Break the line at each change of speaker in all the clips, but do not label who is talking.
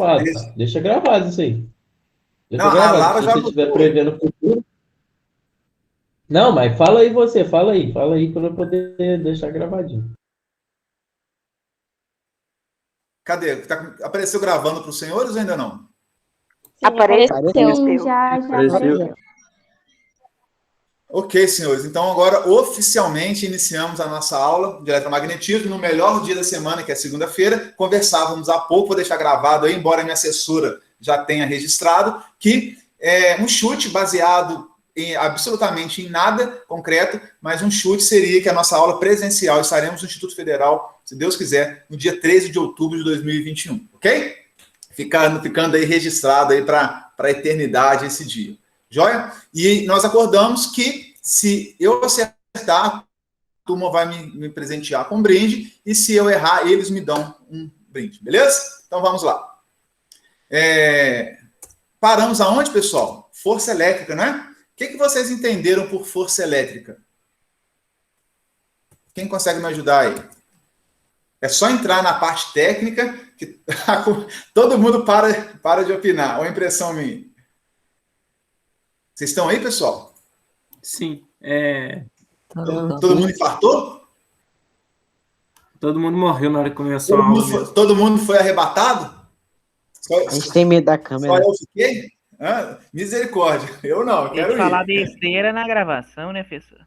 gravado, tá? Deixa gravado isso aí. Deixa
Não, a
gravado.
Lara
Se
já
você estiver
botou.
prevendo o futuro. Não, mas fala aí você, fala aí para eu poder deixar gravadinho.
Cadê? Apareceu gravando para os senhores ou ainda não?
Sim, apareceu.
Já apareceu.
Ok, senhores. Então, agora, oficialmente, iniciamos a nossa aula de eletromagnetismo no melhor dia da semana, que é segunda-feira. Conversávamos há pouco, vou deixar gravado aí, embora minha assessora já tenha registrado, que é um chute baseado absolutamente em nada concreto, mas um chute seria que a nossa aula presencial estaremos no Instituto Federal, se Deus quiser, no dia 13 de outubro de 2021, ok? Ficando aí registrado aí para a eternidade esse dia. Joia? E nós acordamos que se eu acertar, a turma vai me presentear com um brinde, e se eu errar, eles me dão um brinde, beleza? Então vamos lá. Paramos aonde, pessoal? Força elétrica, né? O que vocês entenderam por força elétrica? Quem consegue me ajudar aí? É só entrar na parte técnica que todo mundo para de opinar. Ou impressão minha? Vocês estão aí, pessoal?
Sim.
Todo mundo infartou?
Todo mundo morreu na hora que começou a aula.
Todo mundo foi arrebatado?
A gente tem medo da câmera.
Só eu fiquei? Misericórdia. Eu não, eu quero ir.
Falar besteira na gravação, né, professor?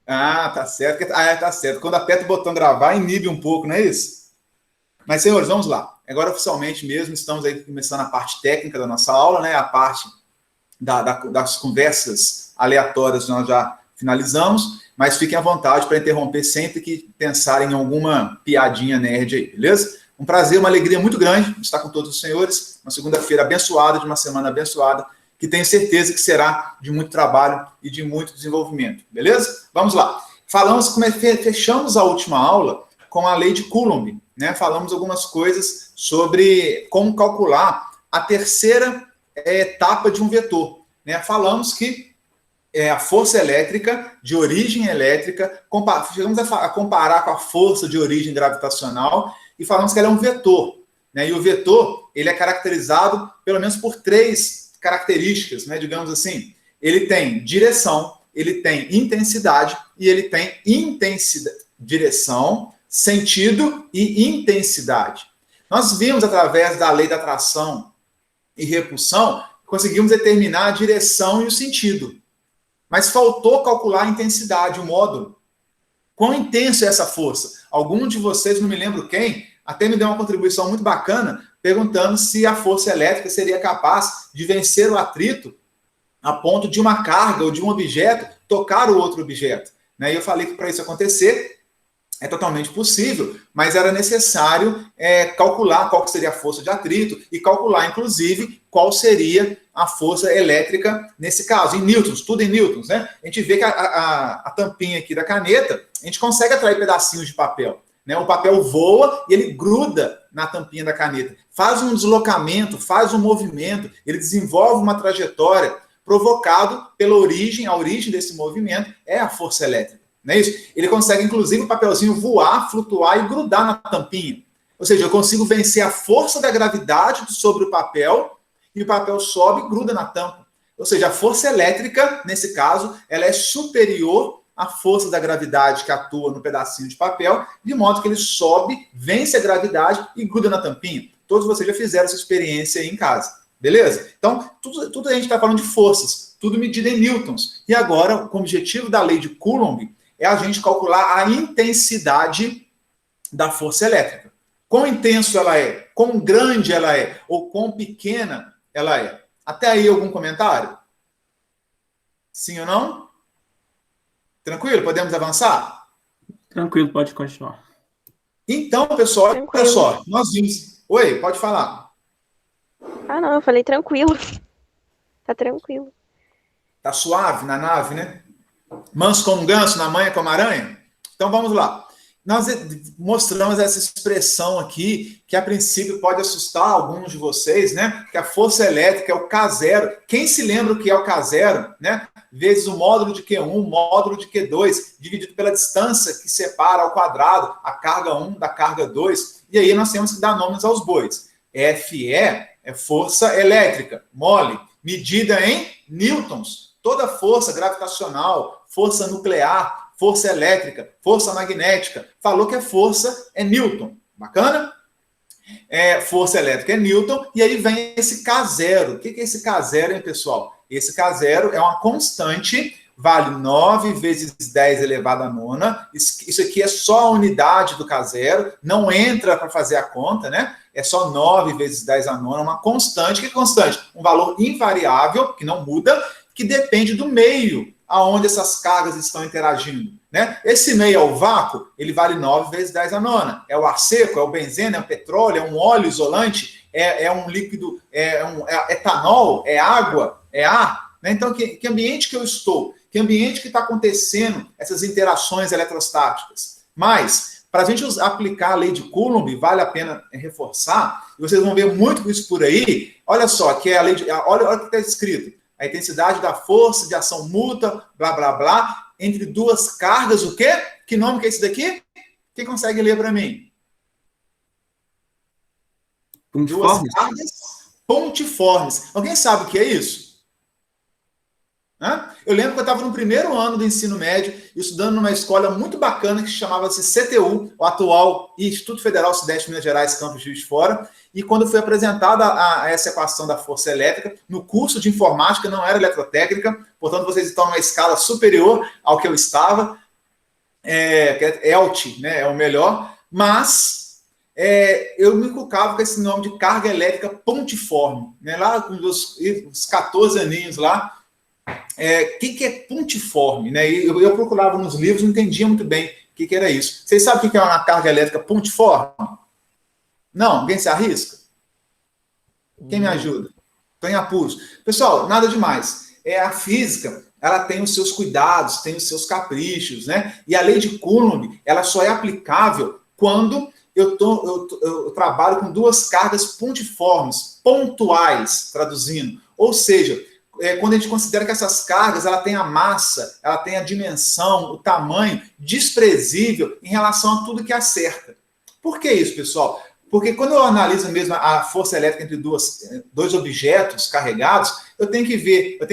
Ah, tá certo. Tá certo. Quando aperta o botão gravar, inibe um pouco, não é isso? Mas, senhores, vamos lá. Agora, oficialmente mesmo, estamos aí começando a parte técnica da nossa aula, né? A parte das conversas aleatórias nós já finalizamos, mas fiquem à vontade para interromper sempre que pensarem em alguma piadinha nerd aí, beleza? Um prazer, uma alegria muito grande estar com todos os senhores, uma segunda-feira abençoada, de uma semana abençoada, que tenho certeza que será de muito trabalho e de muito desenvolvimento, beleza? Vamos lá. Fechamos a última aula com a lei de Coulomb, né? Falamos algumas coisas sobre como calcular a terceira etapa de um vetor, né? Falamos que a força elétrica de origem elétrica, chegamos a comparar com a força de origem gravitacional e falamos que ela é um vetor, né? E o vetor, ele é caracterizado pelo menos por 3 características, né? Digamos assim, ele tem direção, ele tem intensidade e ele tem direção, sentido e intensidade. Nós vimos através da lei da atração e repulsão, conseguimos determinar a direção e o sentido. Mas faltou calcular a intensidade, o módulo. Quão intenso é essa força? Algum de vocês, não me lembro quem, até me deu uma contribuição muito bacana, perguntando se a força elétrica seria capaz de vencer o atrito a ponto de uma carga ou de um objeto tocar o outro objeto. E eu falei que para isso acontecer, é totalmente possível, mas era necessário calcular qual seria a força de atrito e calcular, inclusive, qual seria a força elétrica nesse caso, em newtons, tudo em newtons, né? A gente vê que a tampinha aqui da caneta, a gente consegue atrair pedacinhos de papel, né? O papel voa e ele gruda na tampinha da caneta, faz um deslocamento, faz um movimento, ele desenvolve uma trajetória provocado pela origem, a origem desse movimento é a força elétrica. Não é isso? Ele consegue, inclusive, o papelzinho voar, flutuar e grudar na tampinha. Ou seja, eu consigo vencer a força da gravidade sobre o papel e o papel sobe e gruda na tampa. Ou seja, a força elétrica, nesse caso, ela é superior à força da gravidade que atua no pedacinho de papel, de modo que ele sobe, vence a gravidade e gruda na tampinha. Todos vocês já fizeram essa experiência aí em casa. Beleza? Então, tudo a gente está falando de forças, tudo medido em newtons. E agora, o objetivo da lei de Coulomb é a gente calcular a intensidade da força elétrica. Quão intenso ela é, quão grande ela é, ou quão pequena ela é. Até aí, algum comentário? Sim ou não? Tranquilo? Podemos avançar?
Tranquilo, pode continuar.
Então, pessoal, olha só, nós vimos... Oi, pode falar.
Ah, não, eu falei tranquilo. Tá tranquilo.
Tá suave na nave, né? Manso como um ganso, na manha como aranha? Então vamos lá. Nós mostramos essa expressão aqui, que a princípio pode assustar alguns de vocês, né? Que a força elétrica é o K0. Quem se lembra o que é o K0, né? Vezes o módulo de Q1, módulo de Q2, dividido pela distância que separa ao quadrado a carga 1 da carga 2. E aí nós temos que dar nomes aos bois. FE é força elétrica, mole, medida em newtons. Toda força gravitacional, força nuclear, força elétrica, força magnética, falou que a força é newton. Bacana? Força elétrica é newton, e aí vem esse K0. O que é esse K0, hein, pessoal? Esse K0 é uma constante, vale 9 vezes 10 elevado à nona. Isso aqui é só a unidade do K0, não entra para fazer a conta, né? É só 9 vezes 10 à nona, uma constante. O que é constante? Um valor invariável, que não muda, que depende do meio aonde essas cargas estão interagindo, né? Esse meio é o vácuo, ele vale 9 vezes 10 à nona. É o ar seco, é o benzeno, é o petróleo, é um óleo isolante, é um líquido, é etanol, é água, é ar, né? Então, que ambiente que eu estou? Que ambiente que está acontecendo essas interações eletrostáticas? Mas, para a gente aplicar a lei de Coulomb, vale a pena reforçar, e vocês vão ver muito isso por aí. Olha só, que é a lei de... Olha o que está escrito. A intensidade da força de ação mútua, blá, blá, blá, entre duas cargas, o quê? Que nome que é esse daqui? Quem consegue ler para mim?
Pontiformes?
Duas cargas pontiformes. Alguém sabe o que é isso? Eu lembro que eu estava no primeiro ano do ensino médio, estudando numa escola muito bacana que chamava-se CTU, o atual Instituto Federal Sudeste Minas Gerais, campus Juiz de Fora, e quando foi apresentada essa equação da força elétrica, no curso de informática, não era eletrotécnica, portanto vocês estão numa escala superior ao que eu estava, que é ELT, né, é o melhor, mas eu me colocava com esse nome de carga elétrica pontiforme, né, lá com os 14 aninhos lá. Que é pontiforme, né? Eu procurava nos livros, não entendia muito bem o que era isso. Vocês sabem o que é uma carga elétrica pontiforme? Não? Alguém se arrisca? Quem me ajuda? Estou em apuros. Pessoal, nada demais. A física, ela tem os seus cuidados, tem os seus caprichos, né? E a lei de Coulomb, ela só é aplicável quando eu trabalho com duas cargas pontiformes, pontuais, traduzindo. Ou seja, quando a gente considera que essas cargas ela tem a massa, ela tem a dimensão, o tamanho desprezível em relação a tudo que a cerca. Por que isso, pessoal? Porque quando eu analiso mesmo a força elétrica entre dois objetos carregados, eu tenho que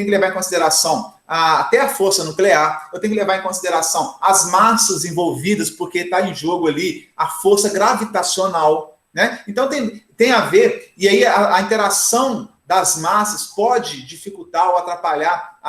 levar em consideração até a força nuclear, eu tenho que levar em consideração as massas envolvidas, porque está em jogo ali a força gravitacional, né? Então tem a ver, e aí a interação das massas pode dificultar ou atrapalhar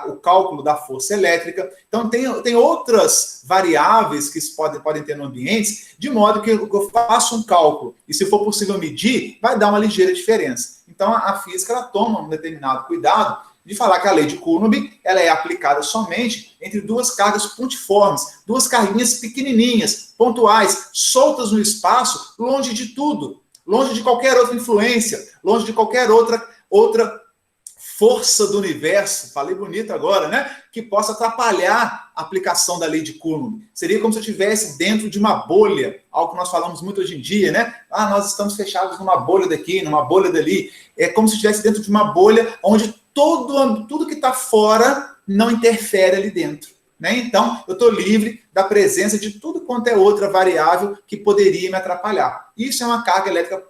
o cálculo da força elétrica. Então, tem outras variáveis que podem ter no ambiente, de modo que eu faço um cálculo, e se for possível medir, vai dar uma ligeira diferença. Então, a física ela toma um determinado cuidado de falar que a lei de Coulomb ela é aplicada somente entre duas cargas pontiformes, duas carguinhas pequenininhas, pontuais, soltas no espaço, longe de tudo, longe de qualquer outra influência, longe de qualquer outra força do universo, falei bonito agora, né? Que possa atrapalhar a aplicação da lei de Coulomb. Seria como se eu estivesse dentro de uma bolha, algo que nós falamos muito hoje em dia, né? Nós estamos fechados numa bolha daqui, numa bolha dali. É como se estivesse dentro de uma bolha onde tudo que está fora não interfere ali dentro, né? Então, eu estou livre da presença de tudo quanto é outra variável que poderia me atrapalhar. Isso é uma carga elétrica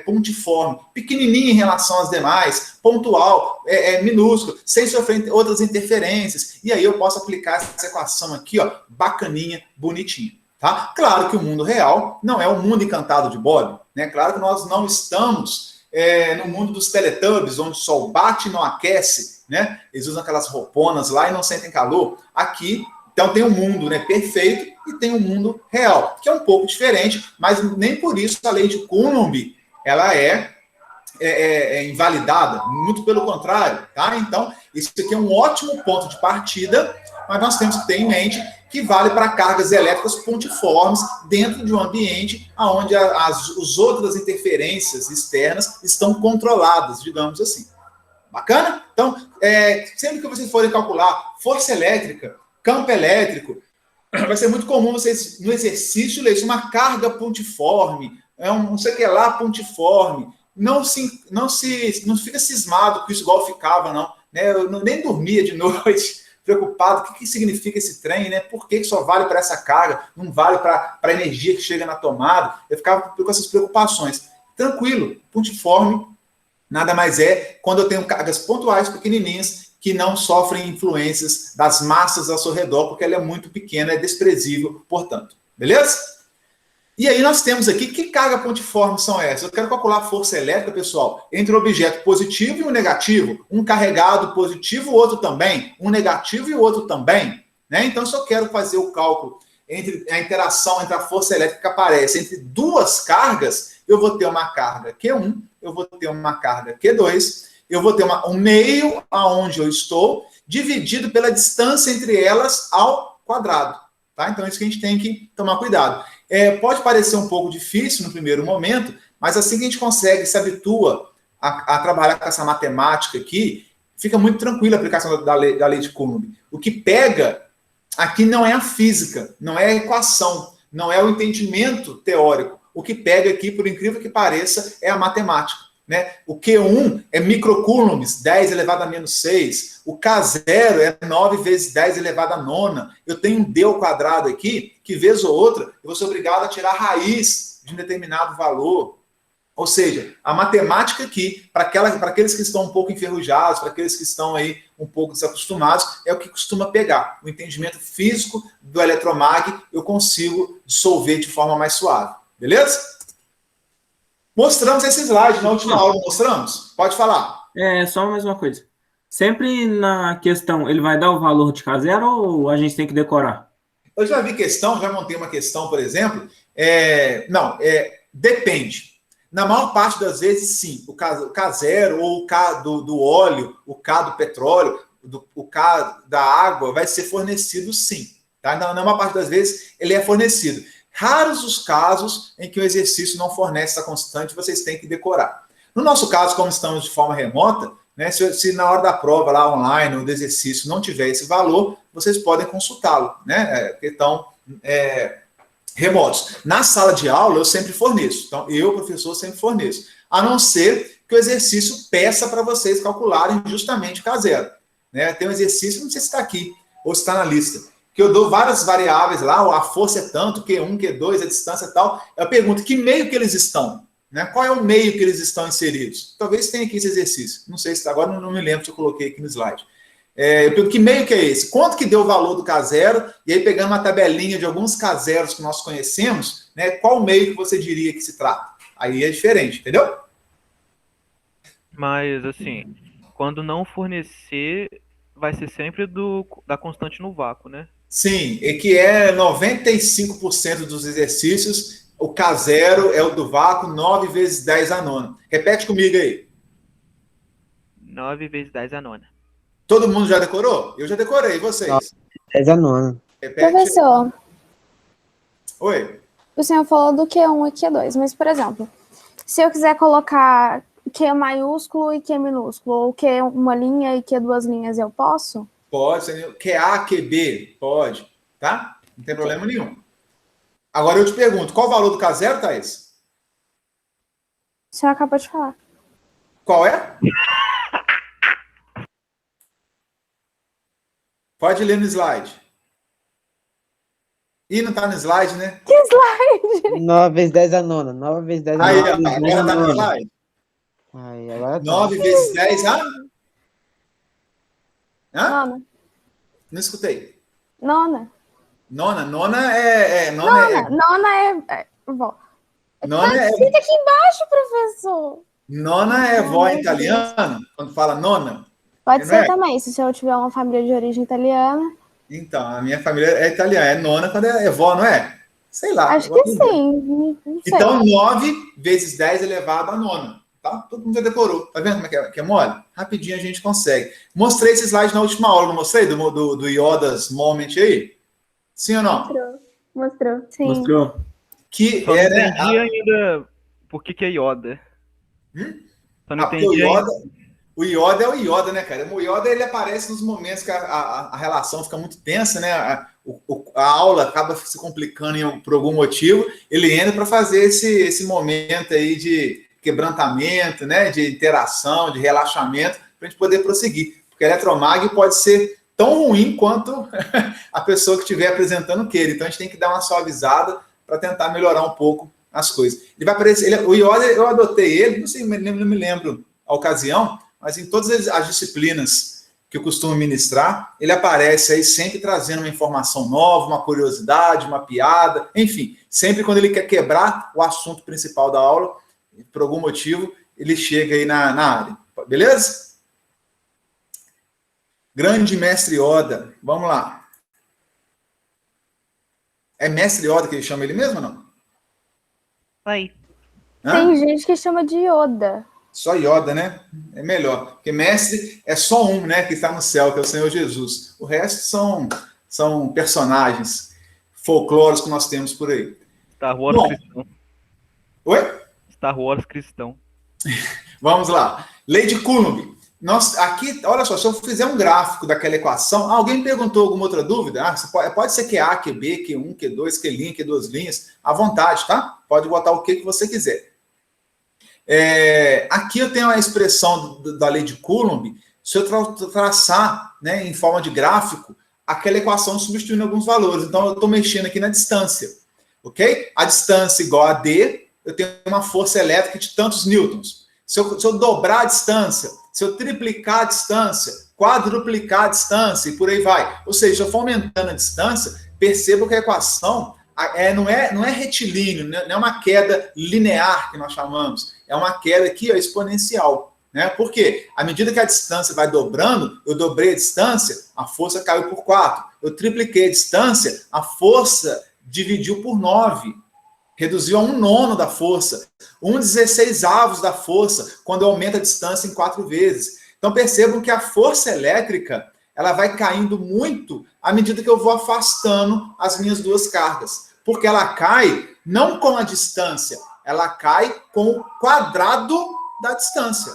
pontiforme, pequenininha em relação às demais, pontual, minúsculo, sem sofrer outras interferências. E aí eu posso aplicar essa equação aqui, ó, bacaninha, bonitinha. Tá? Claro que o mundo real não é o mundo encantado de Bob, né? Claro que nós não estamos no mundo dos Teletubbies, onde o sol bate e não aquece, né? Eles usam aquelas rouponas lá e não sentem calor. Aqui, então, tem um mundo, né, perfeito e tem um mundo real, que é um pouco diferente, mas nem por isso a lei de Coulomb ela é invalidada, muito pelo contrário, tá? Então, isso aqui é um ótimo ponto de partida, mas nós temos que ter em mente que vale para cargas elétricas pontiformes dentro de um ambiente onde as outras interferências externas estão controladas, digamos assim. Bacana? Então, sempre que vocês forem calcular força elétrica, campo elétrico, vai ser muito comum vocês, no exercício, lerem uma carga pontiforme, não sei o que lá, pontiforme. Não fica cismado com isso igual ficava, não. Né? Eu nem dormia de noite, preocupado. O que significa esse trem? Né? Por que só vale para essa carga? Não vale para a energia que chega na tomada? Eu ficava com essas preocupações. tranquilo. Pontiforme nada mais é quando eu tenho cargas pontuais pequenininhas que não sofrem influências das massas ao seu redor, porque ela é muito pequena, é desprezível, portanto. Beleza? E aí nós temos aqui, que carga pontiforme são essas? Eu quero calcular a força elétrica, pessoal, entre o objeto positivo e o negativo. Um carregado positivo, o outro também. Um negativo e o outro também. Né? Então, se eu quero fazer o cálculo entre a interação entre a força elétrica que aparece entre duas cargas, eu vou ter uma carga Q1, eu vou ter uma carga Q2, eu vou ter um meio aonde eu estou, dividido pela distância entre elas ao quadrado. Tá? Então, é isso que a gente tem que tomar cuidado. Pode parecer um pouco difícil no primeiro momento, mas assim que a gente consegue, se habitua a trabalhar com essa matemática aqui, fica muito tranquila a aplicação da lei de Coulomb. O que pega aqui não é a física, não é a equação, não é o entendimento teórico. O que pega aqui, por incrível que pareça, é a matemática. Né? O Q1 é microcoulombs, 10 elevado a menos 6. O K0 é 9 vezes 10 elevado a nona. Eu tenho um D ao quadrado aqui, que vez ou outra, eu vou ser obrigado a tirar a raiz de um determinado valor. Ou seja, a matemática aqui, para aqueles que estão um pouco enferrujados, para aqueles que estão aí um pouco desacostumados, é o que costuma pegar. O entendimento físico do eletromag eu consigo dissolver de forma mais suave. Beleza? Mostramos esse slide na última aula, mostramos? Pode falar.
Só mais uma coisa. Sempre na questão, ele vai dar o valor de K0 ou a gente tem que decorar?
Eu já vi questão, já montei uma questão, por exemplo. Depende. Na maior parte das vezes, sim. O K0 ou o K do óleo, o K do petróleo, o K da água vai ser fornecido, sim. Tá? Na maior parte das vezes, ele é fornecido. Raros os casos em que o exercício não fornece essa constante, vocês têm que decorar. No nosso caso, como estamos de forma remota, né, se na hora da prova lá online ou do exercício não tiver esse valor, vocês podem consultá-lo, né, porque estão remotos. Na sala de aula, eu sempre forneço. Então, eu, professor, sempre forneço. A não ser que o exercício peça para vocês calcularem justamente o K0. Né? Tem um exercício, não sei se está aqui ou se está na lista, que eu dou várias variáveis lá, a força é tanto, Q1, Q2, a distância e tal. Eu pergunto, que meio que eles estão? Né? Qual é o meio que eles estão inseridos? Talvez tenha aqui esse exercício. Não sei se agora não me lembro se eu coloquei aqui no slide. Eu pergunto, que meio que é esse? Quanto que deu o valor do K0? E aí, pegando uma tabelinha de alguns K0s que nós conhecemos, né, qual meio que você diria que se trata? Aí é diferente, entendeu?
Mas, assim, quando não fornecer, vai ser sempre da constante no vácuo, né?
Sim, e que é 95% dos exercícios, o K0 é o do vácuo, 9 vezes 10 a nona. Repete comigo aí.
9 vezes 10 a nona.
Todo mundo já decorou? Eu já decorei, e vocês?
10 a nona.
Repete.
Professor,
Oi.
o senhor falou do Q1 e Q2, mas, por exemplo, se eu quiser colocar Q maiúsculo e Q minúsculo, ou Q uma linha e Q duas linhas, eu posso?
Pode, QA, QB, pode, tá? Não tem problema nenhum. Agora eu te pergunto, qual o valor do K0, Thaís?
O senhor acabou de falar.
Qual é? Pode ler no slide. Ih, não tá no slide, né?
Que slide?
9 vezes 10 a nona. 9 vezes 10 a
Aí,
nona.
agora tá no slide.
Aí, agora tá.
9 vezes 10 a... Hã?
Nona.
Não escutei.
Nona.
Nona
Nona é... Vó.
Nona é...
Fica aqui embaixo, professor.
Nona é vó em italiano, quando fala nona.
Pode
Não
ser
é?
também, se o senhor tiver uma família de origem italiana.
Então, a minha família é italiana, é nona quando é vó, não é? Sei lá.
Acho
agora
que
não
sim. Não sei.
Então, 9 vezes 10 elevado a nona. Tá? Todo mundo já decorou. Tá vendo como é que é mole? Rapidinho a gente consegue. Mostrei esse slide na última aula, não mostrei? Do Yoda's Moment aí? Sim ou não?
Mostrou. Sim.
Mostrou?
Que
Só não
era...
entendi ainda por que é Yoda. Só não
porque
entendi ainda.
o Yoda é o Yoda, né, cara? O Yoda, ele aparece nos momentos que a relação fica muito tensa, né? A aula acaba se complicando por algum motivo. Ele entra para fazer esse momento aí de quebrantamento, né? De interação, de relaxamento, para a gente poder prosseguir. Porque a eletromag pode ser tão ruim quanto a pessoa que estiver apresentando queira. Então, a gente tem que dar uma suavizada para tentar melhorar um pouco as coisas. Ele vai aparecer, o Yoda, eu adotei ele, não sei, não me lembro a ocasião, mas em todas as disciplinas que eu costumo ministrar, ele aparece aí sempre trazendo uma informação nova, uma curiosidade, uma piada, enfim, sempre quando ele quer quebrar o assunto principal da aula, por algum motivo, ele chega aí na área. Beleza? Grande mestre Yoda. Vamos lá. É mestre Yoda que ele chama ele mesmo ou não?
Aí.
Tem gente que chama de Yoda.
Só Yoda, né? É melhor. Porque mestre é só um, né? Que está no céu, que é o Senhor Jesus. O resto são personagens folclóricos que nós temos por aí.
Star Wars cristão.
Oi?
Star Wars cristão.
Vamos lá. Lei de Coulomb. Nós, aqui, olha só, se eu fizer um gráfico daquela equação, alguém perguntou alguma outra dúvida? Pode ser QA, QB, Q1, Q2, Q'linha, Q2 linhas, à vontade, tá? Pode botar o que você quiser. Aqui eu tenho a expressão da lei de Coulomb. Se eu traçar, né, em forma de gráfico, aquela equação substituindo alguns valores. Então, eu estou mexendo aqui na distância, ok? A distância igual a D, eu tenho uma força elétrica de tantos newtons. Se eu dobrar a distância, se eu triplicar a distância, quadruplicar a distância e por aí vai. Ou seja, se eu for aumentando a distância, perceba que a equação não é retilíneo, não é uma queda linear que nós chamamos. É uma queda aqui exponencial. Né? Por quê? À medida que a distância vai dobrando, eu dobrei a distância, a força caiu por 4. Eu tripliquei a distância, a força dividiu por 9. Reduziu a 1/9 da força, 1/16 da força, quando aumenta a distância em 4 vezes. Então percebam que a força elétrica ela vai caindo muito à medida que eu vou afastando as minhas duas cargas. Porque ela cai não com a distância, ela cai com o quadrado da distância.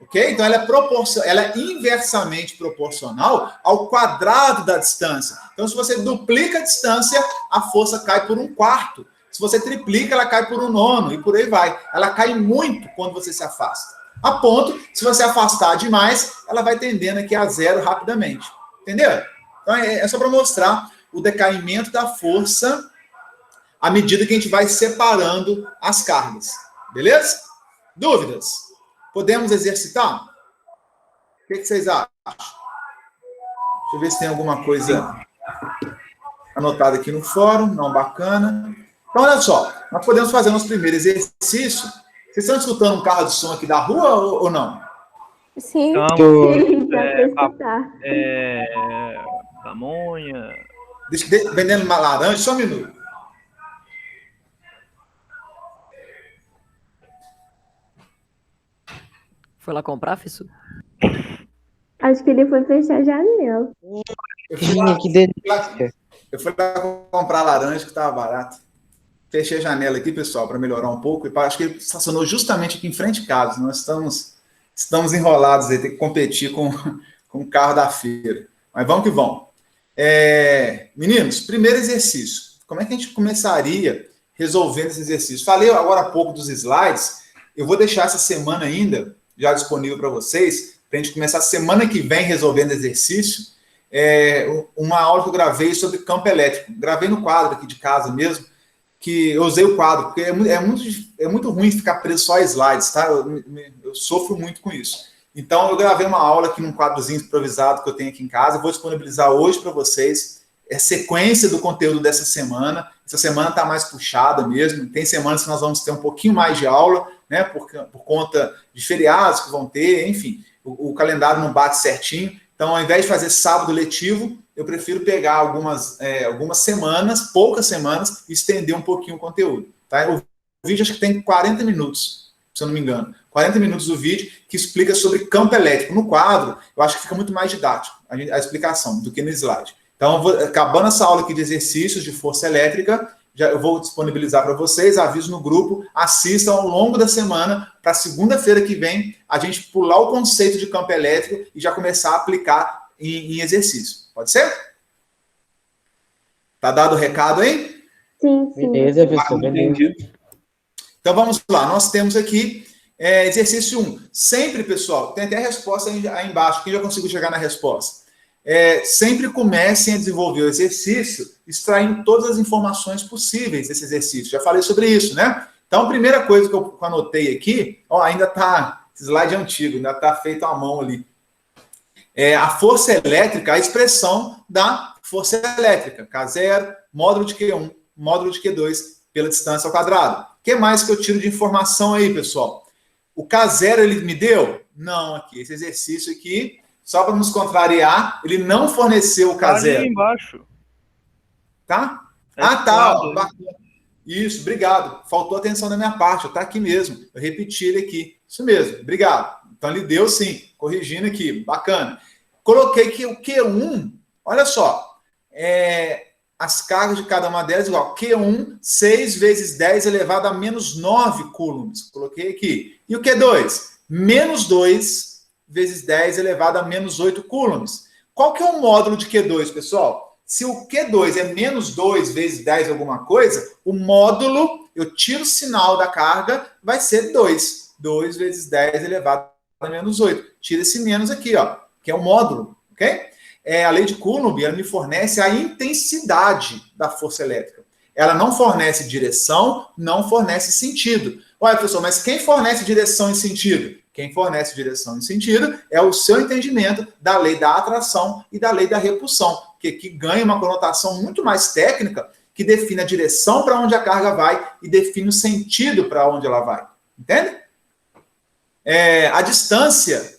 Ok? Então ela é inversamente proporcional ao quadrado da distância. Então se você duplica a distância, a força cai por 1/4. Se você triplica, ela cai por 1/9 e por aí vai. Ela cai muito quando você se afasta. A ponto, se você afastar demais, ela vai tendendo aqui a zero rapidamente. Entendeu? Então é só para mostrar o decaimento da força à medida que a gente vai separando as cargas. Beleza? Dúvidas? Podemos exercitar? O que vocês acham? Deixa eu ver se tem alguma coisa anotada aqui no fórum. Não, bacana. Então, olha só, nós podemos fazer nosso primeiro exercício. Vocês estão escutando um carro de som aqui da rua ou não?
Sim,
Então,
sim, dá pra escutar.
Pamonha.
Vendendo uma laranja, só um minuto.
Foi lá comprar, Fissu?
Acho que ele foi fechar a janela.
Que delícia.
Eu fui lá comprar laranja que estava barato. Fechei a janela aqui, pessoal, para melhorar um pouco. E acho que ele estacionou justamente aqui em frente de casa. Nós estamos enrolados aí, tem que competir com o carro da feira. Mas vamos que vamos. Meninos, primeiro exercício. Como é que a gente começaria resolvendo esse exercício? Falei agora há pouco dos slides. Eu vou deixar essa semana ainda já disponível para vocês, para a gente começar semana que vem resolvendo exercício. Uma aula que eu gravei sobre campo elétrico. Gravei no quadro aqui de casa mesmo, que eu usei o quadro, porque é muito ruim ficar preso só a slides, tá? Eu sofro muito com isso. Então, eu gravei uma aula aqui num quadrozinho improvisado que eu tenho aqui em casa, vou disponibilizar hoje para vocês. É sequência do conteúdo dessa semana. Essa semana está mais puxada mesmo. Tem semanas que nós vamos ter um pouquinho mais de aula, né? Por conta de feriados que vão ter, enfim. O calendário não bate certinho. Então, ao invés de fazer sábado letivo, eu prefiro pegar algumas semanas, poucas semanas, e estender um pouquinho o conteúdo. Tá? O vídeo acho que tem 40 minutos, se eu não me engano. 40 minutos do vídeo que explica sobre campo elétrico. No quadro, eu acho que fica muito mais didático a explicação do que no slide. Então, acabando essa aula aqui de exercícios de força elétrica, eu vou disponibilizar para vocês, aviso no grupo, assistam ao longo da semana, para segunda-feira que vem, a gente pular o conceito de campo elétrico e já começar a aplicar em exercício. Pode ser? Tá dado o recado aí?
Sim, sim.
Beleza, pessoal. Beleza.
Então vamos lá, nós temos aqui exercício 1. Sempre, pessoal, tem até a resposta aí embaixo, quem já conseguiu chegar na resposta? sempre comecem a desenvolver o exercício extraindo todas as informações possíveis desse exercício. Já falei sobre isso, né? Então, a primeira coisa que eu anotei aqui, ainda está, esse slide é antigo, ainda está feito à mão ali. A força elétrica, a expressão da força elétrica, K0, módulo de Q1, módulo de Q2, pela distância ao quadrado. O que mais que eu tiro de informação aí, pessoal? O K0 ele me deu? Não, aqui, esse exercício aqui, só para nos contrariar, ele não forneceu o K0.
Ali embaixo.
Tá?
Tá
tá.
ó,
Isso, obrigado. Faltou atenção da minha parte, tá aqui mesmo. Eu repeti ele aqui. Isso mesmo, obrigado. Então ele deu sim, corrigindo aqui, bacana. Coloquei que o Q1, olha só, as cargas de cada uma delas igual Q1, 6 vezes 10 elevado a menos 9 coulombs. Coloquei aqui. E o Q2? Menos 2 vezes 10 elevado a menos 8 coulombs. Qual que é o módulo de Q2, pessoal? Se o Q2 é menos 2 vezes 10 alguma coisa, o módulo, eu tiro o sinal da carga, vai ser 2. 2 vezes 10 elevado a menos 8. Tira esse menos aqui, ó, que é o módulo, ok? A lei de Coulomb, ela me fornece a intensidade da força elétrica. Ela não fornece direção, não fornece sentido. Olha, professor, mas quem fornece direção e sentido? Quem fornece direção e sentido é o seu entendimento da lei da atração e da lei da repulsão, que ganha uma conotação muito mais técnica, que define a direção para onde a carga vai e define o sentido para onde ela vai. Entende? A distância...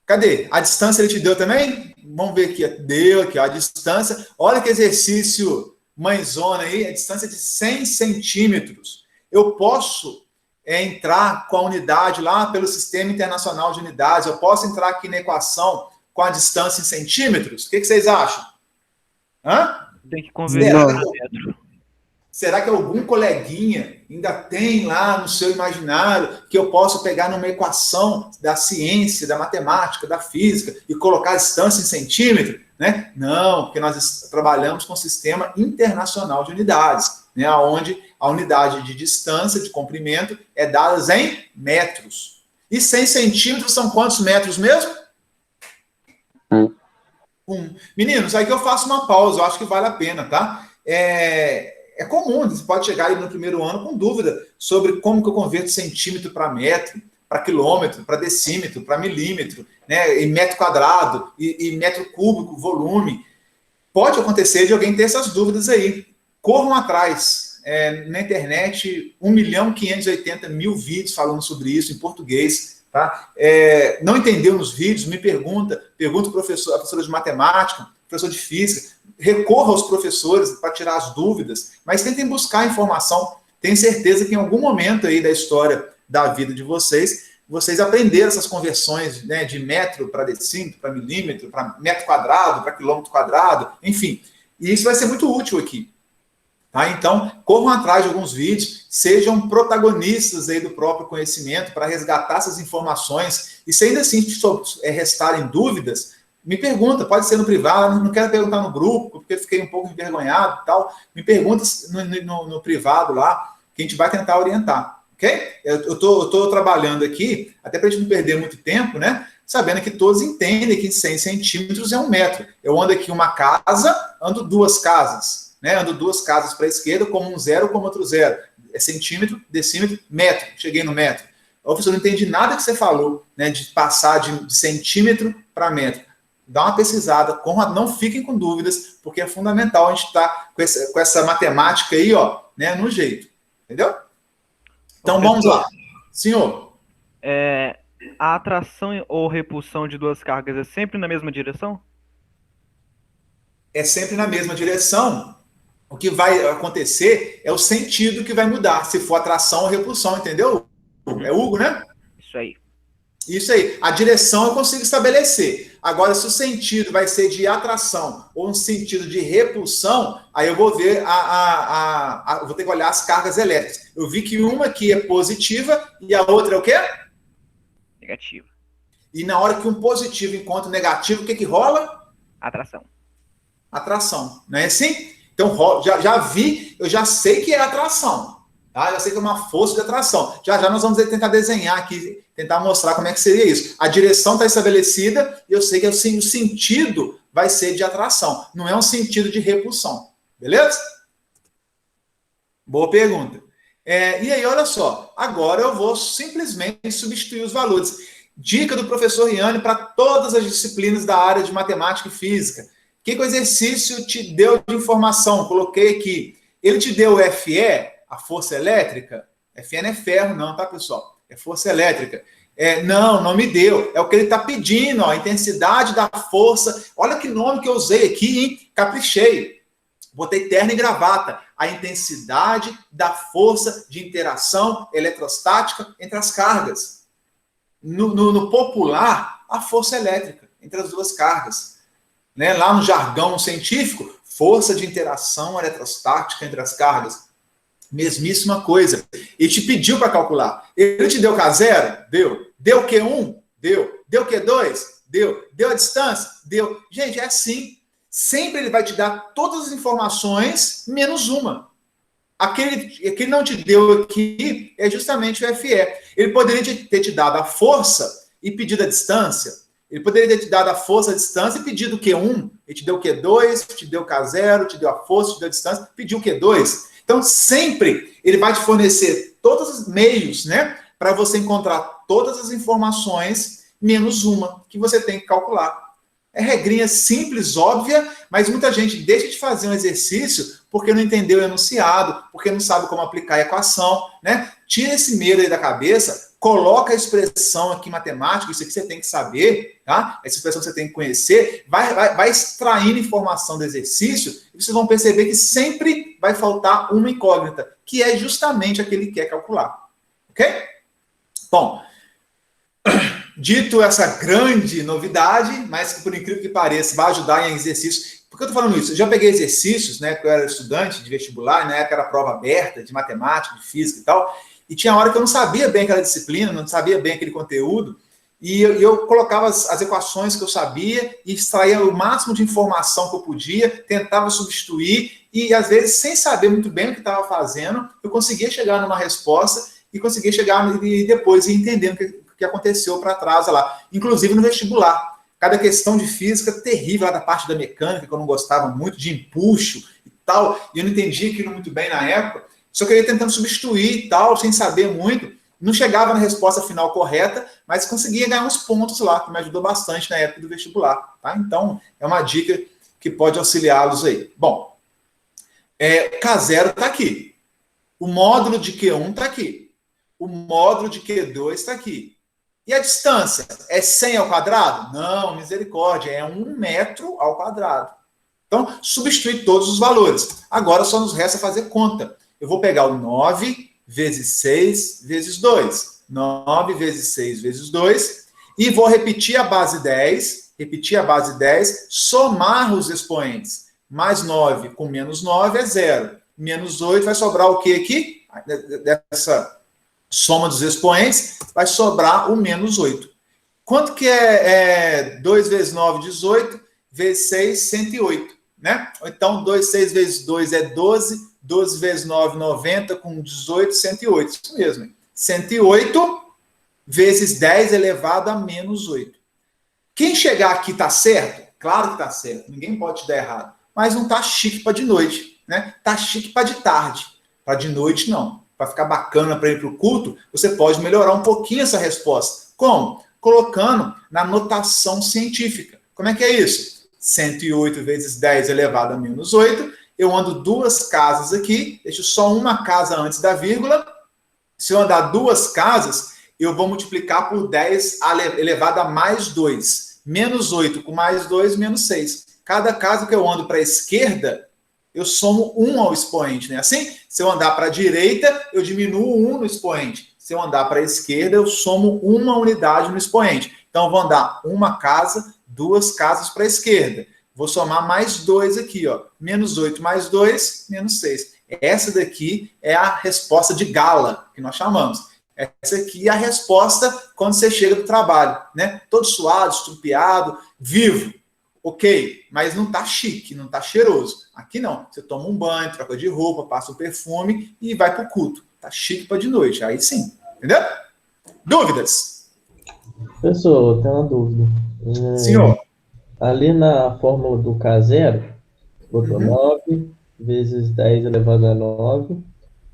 Cadê? A distância ele te deu também? Vamos ver aqui. Deu aqui, ó, a distância. Olha que exercício mãezona aí, a distância de 100 centímetros. Eu posso entrar com a unidade lá pelo Sistema Internacional de Unidades, eu posso entrar aqui na equação com a distância em centímetros? O que vocês acham?
Tem que converter para metro.
Será que algum coleguinha ainda tem lá no seu imaginário que eu posso pegar numa equação da ciência, da matemática, da física e colocar a distância em centímetro? Né? Não, porque nós trabalhamos com o Sistema Internacional de Unidades, né, onde a unidade de distância, de comprimento, é dada em metros. E 100 centímetros são quantos metros mesmo? 1. Meninos, aí que eu faço uma pausa, eu acho que vale a pena, tá? É comum, você pode chegar aí no primeiro ano com dúvida sobre como que eu converto centímetro para metro, para quilômetro, para decímetro, para milímetro, né, em metro quadrado, e metro cúbico, volume. Pode acontecer de alguém ter essas dúvidas aí. Corram atrás. Na internet, 1.580.000 vídeos falando sobre isso em português. Tá? Não entendeu nos vídeos, me pergunta o professor, a professora de matemática, professor de física, recorra aos professores para tirar as dúvidas, mas tentem buscar informação. Tenho certeza que em algum momento aí da história da vida de vocês aprenderam essas conversões, né, de metro para decímetro, para milímetro, para metro quadrado, para quilômetro quadrado, enfim. E isso vai ser muito útil aqui. Tá? Então, corram atrás de alguns vídeos, sejam protagonistas aí do próprio conhecimento para resgatar essas informações. E se ainda assim restarem dúvidas, me pergunta, pode ser no privado, não quero perguntar no grupo, porque eu fiquei um pouco envergonhado e tal. Me pergunta no privado lá, que a gente vai tentar orientar, ok? Eu estou trabalhando aqui, até para a gente não perder muito tempo, né? Sabendo que todos entendem que 100 centímetros é 1 metro. Eu ando aqui uma casa, ando 2 casas. Né? Ando 2 casas para a esquerda, como um 0, como outro 0. É centímetro, decímetro, metro. Cheguei no metro. Ô, professor, não entendi nada que você falou, né, de passar de centímetro para metro. Dá uma pesquisada, não fiquem com dúvidas, porque é fundamental a gente estar com essa matemática aí, ó, né, no jeito. Entendeu? Então, vamos lá. Senhor.
A atração ou repulsão de 2 cargas é sempre na mesma direção?
É sempre na mesma direção. O que vai acontecer é o sentido que vai mudar, se for atração ou repulsão, entendeu? É Hugo, né?
Isso aí.
Isso aí. A direção eu consigo estabelecer. Agora, se o sentido vai ser de atração ou um sentido de repulsão, aí eu vou ver vou ter que olhar as cargas elétricas. Eu vi que uma aqui é positiva e a outra é o quê?
Negativa.
E na hora que um positivo encontra o negativo, o que rola?
Atração.
Atração. Não é assim? Então, eu já sei que é atração. Tá? Já sei que é uma força de atração. Já nós vamos tentar desenhar aqui, tentar mostrar como é que seria isso. A direção está estabelecida e eu sei que o sentido vai ser de atração. Não é um sentido de repulsão. Beleza? Boa pergunta. E aí, olha só. Agora eu vou simplesmente substituir os valores. Dica do professor Iane para todas as disciplinas da área de matemática e física. O que o exercício te deu de informação? Coloquei aqui. Ele te deu o FE, a força elétrica? FE não é ferro, não, tá, pessoal? É força elétrica. Não me deu. É o que ele está pedindo, ó, a intensidade da força. Olha que nome que eu usei aqui, hein? Caprichei. Botei terno e gravata. A intensidade da força de interação eletrostática entre as cargas. No popular, a força elétrica entre as duas cargas. Né? Lá no jargão científico, força de interação eletrostática entre as cargas. Mesmíssima coisa. E te pediu para calcular. Ele te deu K0? Deu. Deu Q1? Deu. Deu Q2? Deu. Deu a distância? Deu. Gente, é assim. Sempre ele vai te dar todas as informações, menos uma. Aquele que não te deu aqui é justamente o FE. Ele poderia ter te dado a força e pedido a distância. Ele poderia ter te dado a força, a distância e pedido o Q1. Ele te deu o Q2, te deu o K0, te deu a força, te deu a distância, pediu o Q2. Então, sempre ele vai te fornecer todos os meios, né, para você encontrar todas as informações, menos uma que você tem que calcular. É regrinha simples, óbvia, mas muita gente deixa de fazer um exercício porque não entendeu o enunciado, porque não sabe como aplicar a equação, né? Tira esse medo aí da cabeça, coloca a expressão aqui matemática, isso aqui você tem que saber, tá? Essa expressão você tem que conhecer, vai extraindo informação do exercício e vocês vão perceber que sempre vai faltar uma incógnita, que é justamente a que ele quer calcular. Ok? Bom, dito essa grande novidade, mas que por incrível que pareça vai ajudar em exercícios. Por que eu estou falando isso? Eu já peguei exercícios, né, porque eu era estudante de vestibular, na época era prova aberta de matemática, de física e tal, e tinha hora que eu não sabia bem aquela disciplina, não sabia bem aquele conteúdo, e eu colocava as equações que eu sabia e extraía o máximo de informação que eu podia, tentava substituir, e às vezes, sem saber muito bem o que estava fazendo, eu conseguia chegar numa resposta e conseguia chegar e depois ir entendendo o que aconteceu para trás lá, inclusive no vestibular. Cada questão de física terrível lá da parte da mecânica, que eu não gostava muito, de empuxo e tal, e eu não entendia aquilo muito bem na época, só que eu ia tentando substituir e tal, sem saber muito, não chegava na resposta final correta, mas conseguia ganhar uns pontos lá, que me ajudou bastante na época do vestibular, tá? Então, é uma dica que pode auxiliá-los aí. Bom, K0 está aqui, o módulo de Q1 está aqui, o módulo de Q2 está aqui. E a distância? É 100 ao quadrado? Não, misericórdia, é 1 metro ao quadrado. Então, substitui todos os valores. Agora só nos resta fazer conta. Eu vou pegar o 9 vezes 6 vezes 2. 9 vezes 6 vezes 2. E vou repetir a base 10. Somar os expoentes. Mais 9 com menos 9 é 0. Menos 8 vai sobrar o que aqui? Dessa soma dos expoentes, vai sobrar o menos 8. Quanto que é 2 vezes 9, 18, vezes 6, 108, né? Então, 6 vezes 2 é 12, 12 vezes 9, 90, com 18, 108. Isso mesmo. 108 vezes 10 elevado a menos 8. Quem chegar aqui está certo? Claro que está certo. Ninguém pode te dar errado. Mas não está chique para de noite, né? Está chique para de tarde. Para de noite, não. Para ficar bacana para ir para o culto, você pode melhorar um pouquinho essa resposta. Como? Colocando na notação científica. Como é que é isso? 108 vezes 10 elevado a menos 8. Eu ando 2 casas aqui, deixo só uma casa antes da vírgula. Se eu andar 2 casas, eu vou multiplicar por 10 elevado a mais 2. Menos 8 com mais 2, menos 6. Cada casa que eu ando para a esquerda, eu somo 1 ao expoente, né? Assim, se eu andar para a direita, eu diminuo 1 no expoente. Se eu andar para a esquerda, eu somo 1 unidade no expoente. Então, eu vou andar 1 casa, 2 casas para a esquerda. Vou somar mais 2 aqui, ó. Menos 8 mais 2, menos 6. Essa daqui é a resposta de gala, que nós chamamos. Essa aqui é a resposta quando você chega do trabalho, né? Todo suado, estrupiado, vivo. Ok, mas não tá chique, não tá cheiroso. Aqui não. Você toma um banho, troca de roupa, passa um perfume e vai pro culto. Tá chique para de noite. Aí sim. Entendeu? Dúvidas?
Professor, eu tenho uma dúvida.
Senhor.
Ali na fórmula do K0, botou 9 vezes 10 elevado a 9,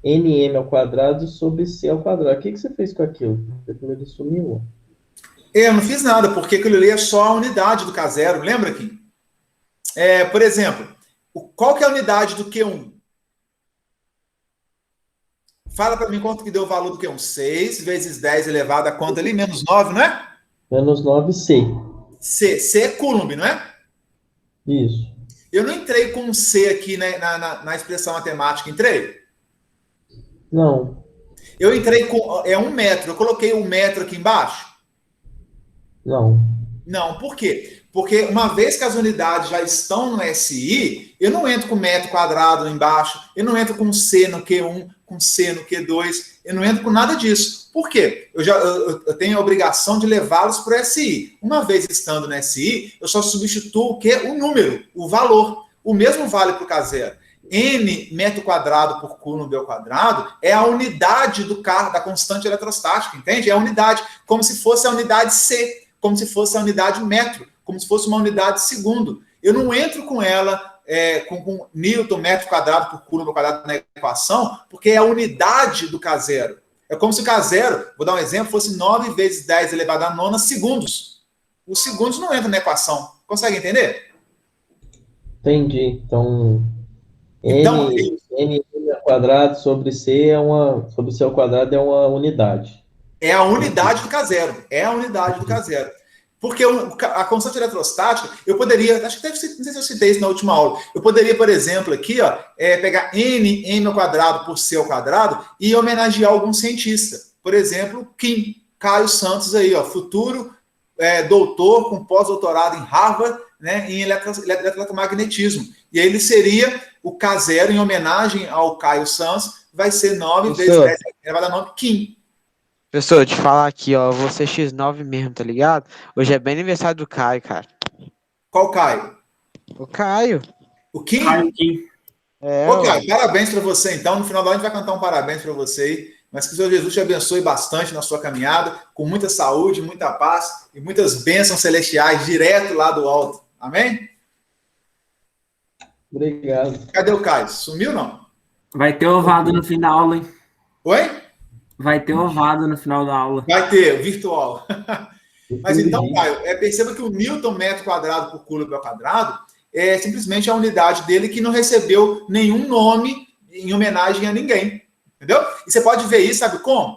nm ao quadrado sobre c ao quadrado. O que você fez com aquilo? Aquilo ele sumiu.
Eu não fiz nada, porque aquilo ali é só a unidade do K0. Lembra, Kim? Por exemplo, qual que é a unidade do Q1? Fala para mim quanto que deu o valor do Q1. 6 vezes 10 elevado a quanto ali? Menos 9, não é?
Menos 9c.
C é Coulomb, não é?
Isso.
Eu não entrei com um C aqui, né, na expressão matemática, entrei?
Não.
Eu entrei com... É 1 metro. Eu coloquei 1 metro aqui embaixo?
Não.
Não, por quê? Porque uma vez que as unidades já estão no SI, eu não entro com metro quadrado embaixo, eu não entro com C no Q1, com C no Q2, eu não entro com nada disso. Por quê? Eu tenho a obrigação de levá-los para o SI. Uma vez estando no SI, eu só substituo o quê? O número, o valor. O mesmo vale para o K0. N metro quadrado por Coulomb ao quadrado é a unidade da constante eletrostática, entende? É a unidade, como se fosse a unidade C, como se fosse a unidade metro, como se fosse uma unidade segundo. Eu não entro com ela com Newton metro quadrado por Coulomb ao quadrado na equação, porque é a unidade do K0. É como se o K0, vou dar um exemplo, fosse 9 vezes 10 elevado a 9 segundos. Os segundos não entram na equação. Consegue entender?
Entendi. Então, N ao quadrado sobre C sobre C ao quadrado é uma unidade.
É a unidade do K0. É a unidade do K0. Porque a constante eletrostática, eu poderia, acho que não sei se eu citei isso na última aula, eu poderia, por exemplo, aqui, pegar m ao quadrado por c ao quadrado e homenagear algum cientista. Por exemplo, Caio Santos aí, futuro doutor com pós-doutorado em Harvard, né, em eletromagnetismo. E aí ele seria o K0 em homenagem ao Caio Santos, vai ser 9 vezes 10 elevado a 9, Kim.
Professor, te falar aqui, eu vou ser X9 mesmo, tá ligado? Hoje é bem aniversário do Caio, cara.
Qual Caio?
O Caio.
O Kim?
Caio Kim.
Ô, Caio, parabéns para você, então. No final da aula a gente vai cantar um parabéns para você aí. Mas que o Senhor Jesus te abençoe bastante na sua caminhada, com muita saúde, muita paz e muitas bênçãos celestiais direto lá do alto. Amém?
Obrigado.
Cadê o Caio? Sumiu, não?
Vai ter ovado no fim da aula, hein?
Oi?
Vai ter ovado no final da aula.
Vai ter, virtual. Mas então, Caio, perceba que o Newton metro quadrado por Coulomb ao quadrado é simplesmente a unidade dele que não recebeu nenhum nome em homenagem a ninguém. Entendeu? E você pode ver isso, sabe como?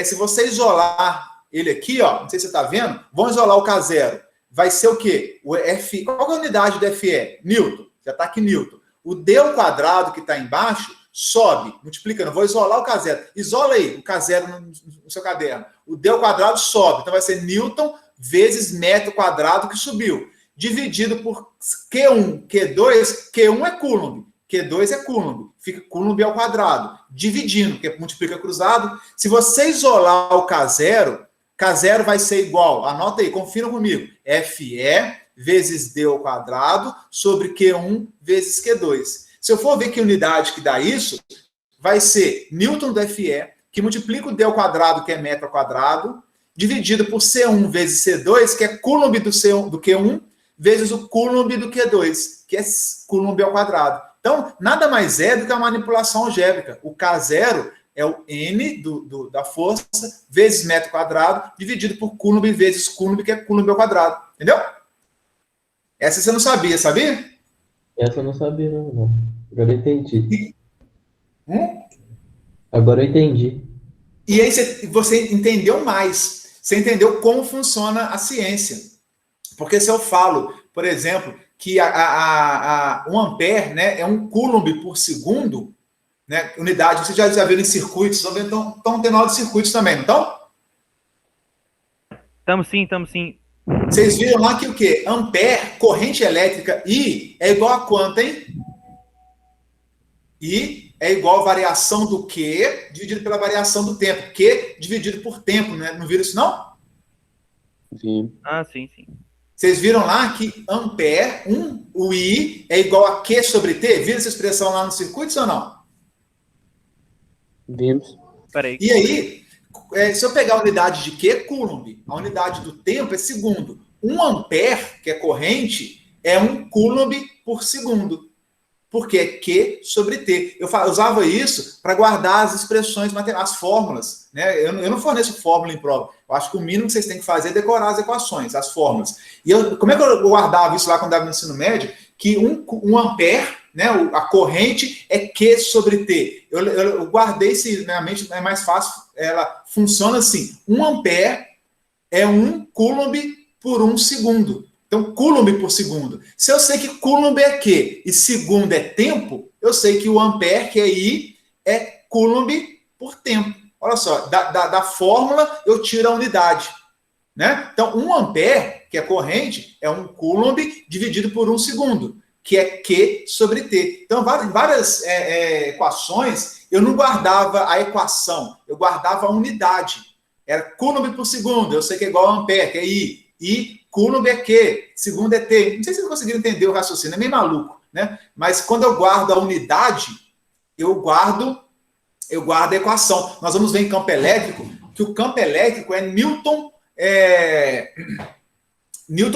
Se você isolar ele aqui, não sei se você está vendo, vamos isolar o K0. Vai ser o quê? O F. Qual é a unidade do FE? Newton. Já está aqui Newton. O D ao quadrado que está embaixo sobe, multiplicando. Vou isolar o K0. Isola aí o K0 no seu caderno. O D ao quadrado sobe. Então vai ser Newton vezes metro quadrado que subiu. Dividido por Q1, Q2. Q1 é Coulomb. Q2 é Coulomb. Fica Coulomb ao quadrado. Dividindo, porque multiplica cruzado. Se você isolar o K0, K0 vai ser igual. Anota aí, confira comigo. FE vezes D ao quadrado sobre Q1 vezes Q2. Se eu for ver que unidade que dá isso, vai ser Newton do FE, que multiplica o D ao quadrado, que é metro ao quadrado, dividido por C1 vezes C2, que é Coulomb do Q1, vezes o Coulomb do Q2, que é Coulomb ao quadrado. Então, nada mais é do que a manipulação algébrica. O K0 é o N da força, vezes metro quadrado, dividido por Coulomb vezes Coulomb, que é Coulomb ao quadrado. Entendeu? Essa você não sabia, sabia?
Essa eu não sabia, não. Agora eu entendi.
Hum?
Agora eu entendi.
E aí você entendeu mais. Você entendeu como funciona a ciência. Porque se eu falo, por exemplo, que um ampere, né, é um Coulomb por segundo, né, unidade, vocês já viram em circuitos, estão tendo aula de circuitos também, não estão?
Estamos sim.
Vocês viram lá que o quê? Ampere, corrente elétrica, I, é igual a quanto, hein? I é igual a variação do Q dividido pela variação do tempo. Q dividido por tempo, né? Não viram isso, não?
Sim.
Ah, sim.
Vocês viram lá que ampere, o I, é igual a Q sobre T? Viram essa expressão lá no circuito ou não?
Vimos.
Peraí.
E aí, se eu pegar a unidade de Q, Coulomb, a unidade do tempo é segundo. 1 ampere, que é corrente, é 1 coulomb por segundo. Porque é Q sobre T. Eu usava isso para guardar as expressões matemáticas, as fórmulas. Né? Eu não forneço fórmula em prova. Eu acho que o mínimo que vocês têm que fazer é decorar as equações, as fórmulas. E como é que eu guardava isso lá quando estava no ensino médio? Que 1 ampere, né, a corrente, é Q sobre T. Eu guardei isso na minha mente, é mais fácil. Ela funciona assim. 1 ampere é 1 coulomb por 1 segundo. Então, coulomb por segundo. Se eu sei que coulomb é Q e segundo é tempo, eu sei que o ampere, que é I, é coulomb por tempo. Olha só, da fórmula eu tiro a unidade. Né? Então, 1 ampere, que é corrente, é 1 coulomb dividido por 1 segundo, que é Q sobre T. Então, em várias equações, eu não guardava a equação, eu guardava a unidade. Era coulomb por segundo, eu sei que é igual a ampere, que é I. E coulomb é Q, segundo é T. Não sei se vocês conseguiram entender o raciocínio, é meio maluco, né? Mas quando eu guardo a unidade, eu guardo a equação. Nós vamos ver em campo elétrico que o campo elétrico é Newton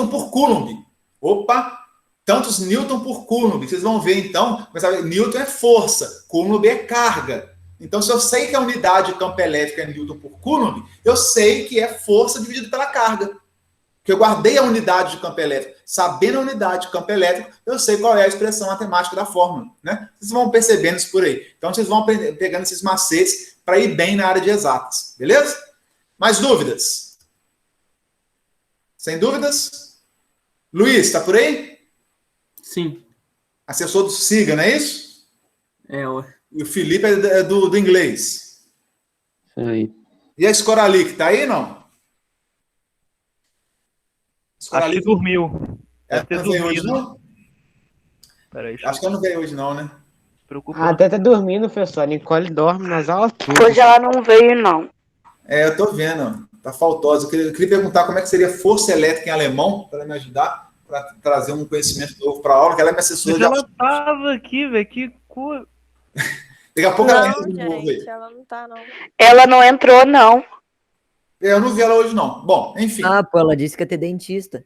por Coulomb. Opa! Tantos Newton por Coulomb. Vocês vão ver, então, Newton é força, Coulomb é carga. Então, se eu sei que a unidade de campo elétrico é Newton por Coulomb, eu sei que é força dividido pela carga. Porque eu guardei a unidade de campo elétrico. Sabendo a unidade de campo elétrico, eu sei qual é a expressão matemática da fórmula. Né? Vocês vão percebendo isso por aí. Então, vocês vão pegando esses macetes para ir bem na área de exatas. Beleza? Mais dúvidas? Sem dúvidas? Luiz, está por aí?
Sim.
Assessor do SIGA, não é isso?
É, ué.
E o Felipe é do inglês.
Aí.
E a Scoralic, está aí, não?
Acho que dormiu. Deve ter
Não veio hoje,
dormido.
não?
Peraí,
Acho que ela não veio hoje, não, né?
Preocupa.
Até tá dormindo, professor. A Nicole dorme nas aulas tudo.
Hoje ela não veio, não.
Eu tô vendo. Tá faltosa. Eu queria perguntar como é que seria força elétrica em alemão, para ela me ajudar, para trazer um conhecimento novo para a aula, que ela é minha assessora.
Mas ela tava aqui, velho. Que cor.
Daqui a pouco ela entra
Não,
de novo aí.
gente, ela não tá, não.
Ela não entrou, não.
Eu não vi ela hoje, não. Bom, enfim.
Ah, pô, ela disse que ia ter dentista.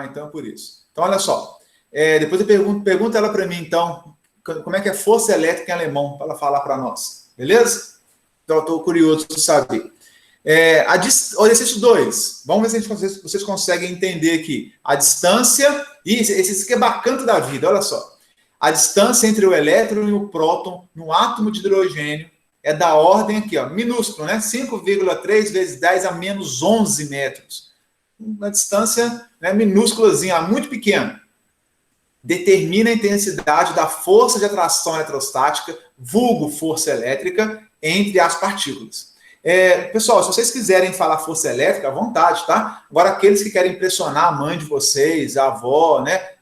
Então é por isso. Então, olha só. Depois eu pergunta ela para mim, então, como é que é força elétrica em alemão, para ela falar para nós. Beleza? Então, eu estou curioso de saber. O exercício 2. Vamos ver se vocês conseguem entender aqui. A distância. Esse aqui é bacana da vida, olha só. A distância entre o elétron e o próton no átomo de hidrogênio é da ordem aqui, ó, minúsculo, né? 5,3 vezes 10 a menos 11 metros. Uma distância, né, minúsculazinha, muito pequena. Determina a intensidade da força de atração eletrostática, vulgo força elétrica, entre as partículas. Pessoal, se vocês quiserem falar força elétrica, à vontade, tá? Agora, aqueles que querem impressionar a mãe de vocês, a avó, né?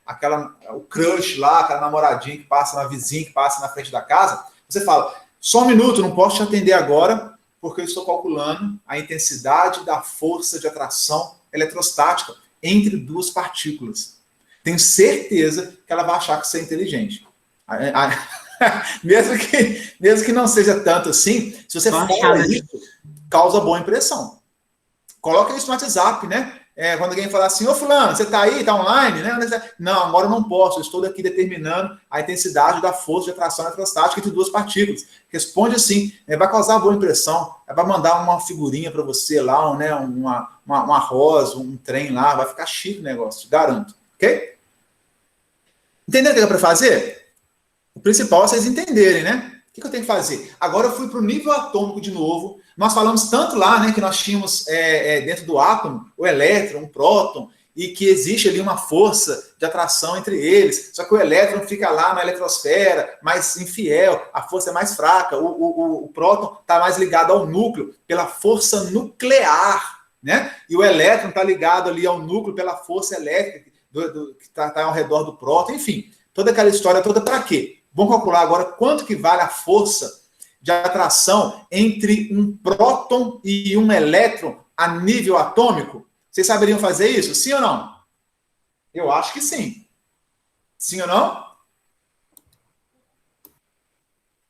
O crush lá, aquela namoradinha que passa na vizinha, que passa na frente da casa, você fala, só um minuto, não posso te atender agora, porque eu estou calculando a intensidade da força de atração eletrostática entre duas partículas. Tenho certeza que ela vai achar que você é inteligente. Mesmo que não seja tanto assim, se você fala isso, causa boa impressão. Coloca isso no WhatsApp, né? Quando alguém falar assim, ô fulano, você está aí, está online, né? Não, agora eu não posso, eu estou aqui determinando a intensidade da força de atração eletrostática entre duas partículas. Responde assim, vai causar boa impressão, vai mandar uma figurinha para você lá, né? uma rosa, um trem lá, vai ficar chique o negócio, te garanto, ok? Entenderam o que é para fazer? O principal é vocês entenderem, né? O que eu tenho que fazer? Agora eu fui para o nível atômico de novo. Nós falamos tanto lá, né, que nós tínhamos dentro do átomo o elétron, o próton, e que existe ali uma força de atração entre eles. Só que o elétron fica lá na eletrosfera, mais infiel, a força é mais fraca. O próton está mais ligado ao núcleo pela força nuclear, né? E o elétron está ligado ali ao núcleo pela força elétrica que está ao redor do próton. Enfim, toda aquela história toda para quê? Vamos calcular agora quanto que vale a força de atração entre um próton e um elétron a nível atômico. Vocês saberiam fazer isso? Sim ou não? Eu acho que sim. Sim ou não?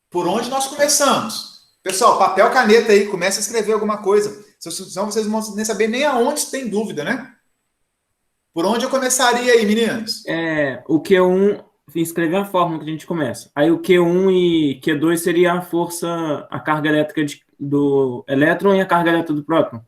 Por onde nós começamos? Pessoal, papel, caneta aí, começa a escrever alguma coisa. Senão vocês não vão nem saber nem aonde tem dúvida, né? Por onde eu começaria aí, meninos?
O Q1, escrever a fórmula que a gente começa. Aí o Q1 e Q2 seria a força, a carga elétrica do elétron e a carga elétrica do próton.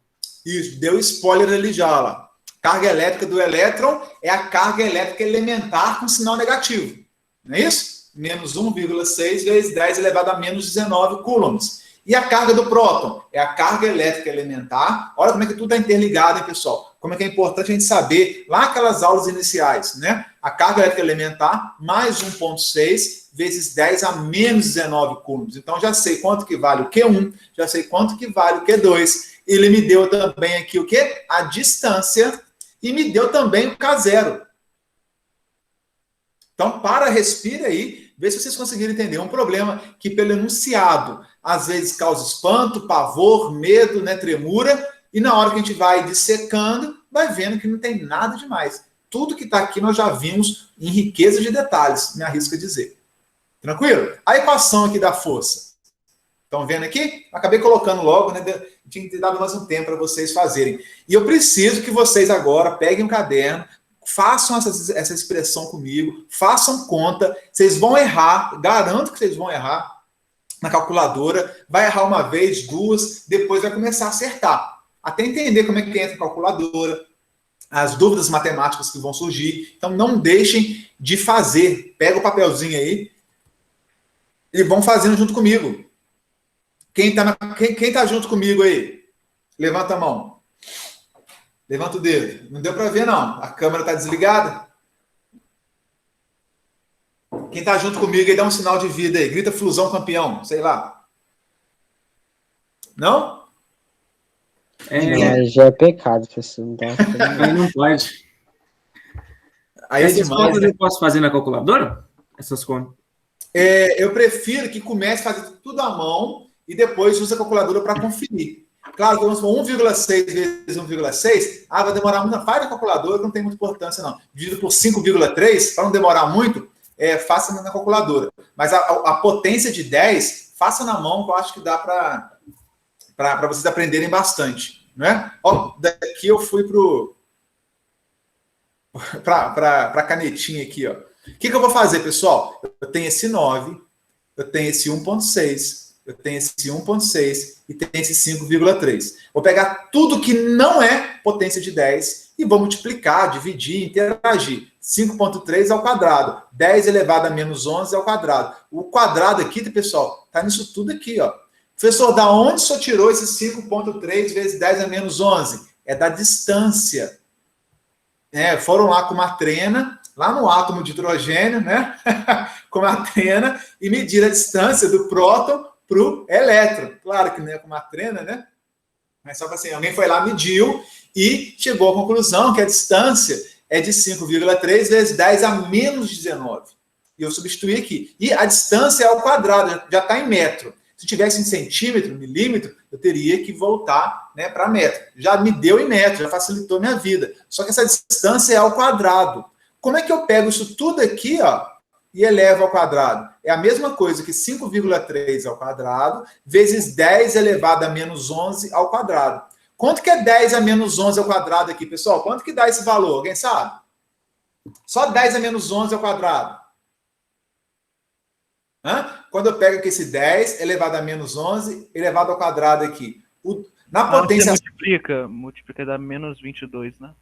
Isso, deu spoiler ali já, lá. Carga elétrica do elétron é a carga elétrica elementar com sinal negativo. Não é isso? Menos 1,6 vezes 10 elevado a menos 19 coulombs. E a carga do próton é a carga elétrica elementar. Olha como é que tudo está interligado, hein, pessoal? Como é que é importante a gente saber, lá aquelas aulas iniciais, né? A carga elétrica elementar mais 1,6 vezes 10 a menos 19 coulombs. Então, já sei quanto que vale o Q1, já sei quanto que vale o Q2. Ele me deu também aqui o quê? A distância. E me deu também o K0. Então, respira aí, vê se vocês conseguiram entender. Um problema que, pelo enunciado, às vezes causa espanto, pavor, medo, né, tremura, e na hora que a gente vai dissecando, vai vendo que não tem nada demais. Tudo que está aqui nós já vimos em riqueza de detalhes, me arrisco a dizer. Tranquilo? A equação aqui da força. Estão vendo aqui? Acabei colocando logo, né? Tinha que ter dado mais um tempo para vocês fazerem. E eu preciso que vocês agora peguem um caderno, façam essa expressão comigo, façam conta, vocês vão errar, garanto que vocês vão errar na calculadora, vai errar uma vez, duas, depois vai começar a acertar. Até entender como é que entra a calculadora, as dúvidas matemáticas que vão surgir. Então não deixem de fazer. Pega o papelzinho aí e vão fazendo junto comigo. Quem tá junto comigo aí? Levanta a mão. Levanta o dedo. Não deu para ver, não. A câmera está desligada. Quem tá junto comigo aí, dá um sinal de vida aí. Grita Flusão campeão. Sei lá. Não?
Já é pecado, pessoal.
Não pode.
Aí
essas
demais,
contas
né?
eu posso fazer na calculadora? Essas contas?
Eu prefiro que comece a fazer tudo à mão e depois use a calculadora para conferir. Claro que vamos for 1,6 vezes 1,6, vai demorar muito. Faz a calculadora, que não tem muita importância, não. Dividido por 5,3, para não demorar muito, faça na calculadora. Mas a potência de 10, faça na mão, que eu acho que dá para vocês aprenderem bastante. Não é? Ó, daqui eu fui para a canetinha aqui, ó. O que eu vou fazer, pessoal? Eu tenho esse 9, eu tenho esse 1,6, eu tenho esse 1,6 e tenho esse 5,3. Vou pegar tudo que não é potência de 10 e vou multiplicar, dividir, interagir. 5,3 ao quadrado. 10 elevado a menos 11 ao quadrado. O quadrado aqui, pessoal, está nisso tudo aqui, ó. Professor, da onde o senhor tirou esse 5,3 vezes 10 a menos 11? É da distância. Foram lá com uma trena, lá no átomo de hidrogênio, né? Com uma trena, e mediram a distância do próton para o elétron. Claro que não é com uma trena, né? Mas só para assim, alguém foi lá, mediu e chegou à conclusão que a distância é de 5,3 vezes 10 a menos 19. E eu substituí aqui. E a distância é ao quadrado, já está em metro. Se tivesse em centímetro, milímetro, eu teria que voltar, né, para metro. Já me deu em metro, já facilitou minha vida. Só que essa distância é ao quadrado. Como é que eu pego isso tudo aqui, ó, e elevo ao quadrado? É a mesma coisa que 5,3 ao quadrado vezes 10 elevado a menos 11 ao quadrado. Quanto que é 10 a menos 11 ao quadrado aqui, pessoal? Quanto que dá esse valor? Alguém sabe? Só 10 a menos 11 ao quadrado. Quando eu pego aqui esse 10 elevado a menos 11 elevado ao quadrado aqui. Na potência...
Você multiplica dá menos 22, né?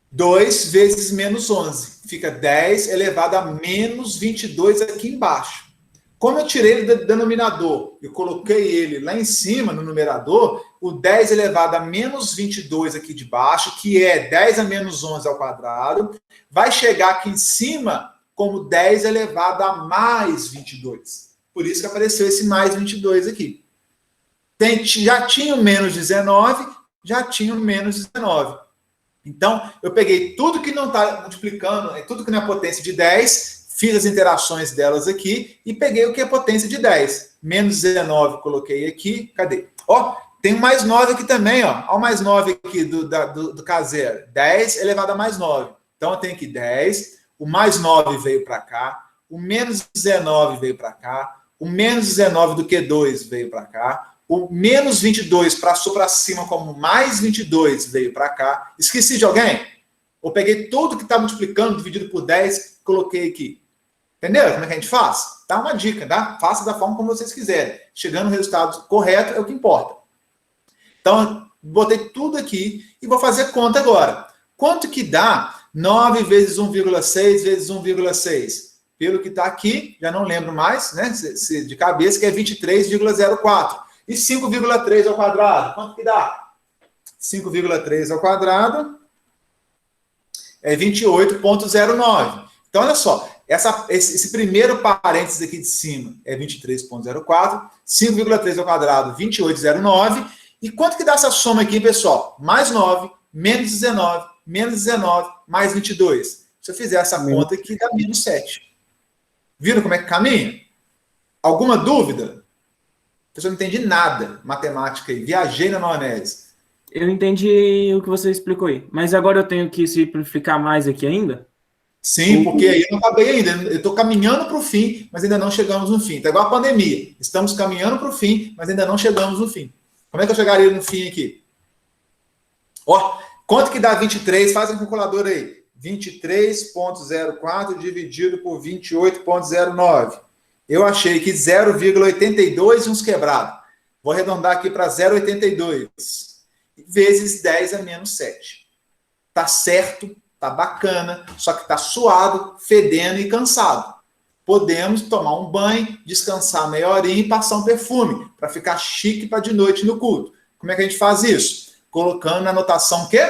2 vezes menos 11. Fica 10 elevado a menos 22 aqui embaixo. Como eu tirei ele do denominador e coloquei ele lá em cima, no numerador, o 10 elevado a menos 22 aqui de baixo, que é 10 a menos 11 ao quadrado, vai chegar aqui em cima como 10 elevado a mais 22. Por isso que apareceu esse mais 22 aqui. Já tinha o menos 19, já tinha o menos 19. Então, eu peguei tudo que não está multiplicando, tudo que não é potência de 10, fiz as interações delas aqui e peguei o que é potência de 10. Menos 19 coloquei aqui. Cadê? Ó, tem um mais 9 aqui também, ó. Olha o mais 9 aqui do K0. 10 elevado a mais 9. Então, eu tenho aqui 10. O mais 9 veio para cá. O menos 19 veio para cá. O menos 19 do Q2 veio para cá. O menos 22 passou para cima como mais 22 veio para cá. Esqueci de alguém? Ou peguei tudo que está multiplicando, dividido por 10, coloquei aqui. Entendeu como é que a gente faz? Dá uma dica, tá? Faça da forma como vocês quiserem. Chegando no resultado correto é o que importa. Então, botei tudo aqui e vou fazer conta agora. Quanto que dá 9 vezes 1,6 vezes 1,6? Pelo que está aqui, já não lembro mais, né? De cabeça, que é 23,04. E 5,3 ao quadrado, quanto que dá? 5,3 ao quadrado é 28,09. Então, olha só, esse primeiro parênteses aqui de cima é 23,04, 5,3 ao quadrado, 28,09. E quanto que dá essa soma aqui, pessoal? Mais 9, menos 19, menos 19, mais 22. Se eu fizer essa conta aqui, dá menos 7. Viram como é que caminha? Alguma dúvida? Eu não entendi nada matemática aí. Viajei na maionese.
Eu entendi o que você explicou aí. Mas agora eu tenho que simplificar mais aqui ainda?
Sim, porque aí eu não acabei ainda. Eu estou caminhando para o fim, mas ainda não chegamos no fim. Está igual a pandemia. Estamos caminhando para o fim, mas ainda não chegamos no fim. Como é que eu chegaria no fim aqui? Ó, quanto que dá 23? Faz a calculadora aí. 23,04 dividido por 28,09. Eu achei que 0,82 e uns quebrados. Vou arredondar aqui para 0,82. Vezes 10 a menos 7. Tá certo, tá bacana, só que tá suado, fedendo e cansado. Podemos tomar um banho, descansar meia horinha e passar um perfume, para ficar chique para de noite no culto. Como é que a gente faz isso? Colocando na anotação quê?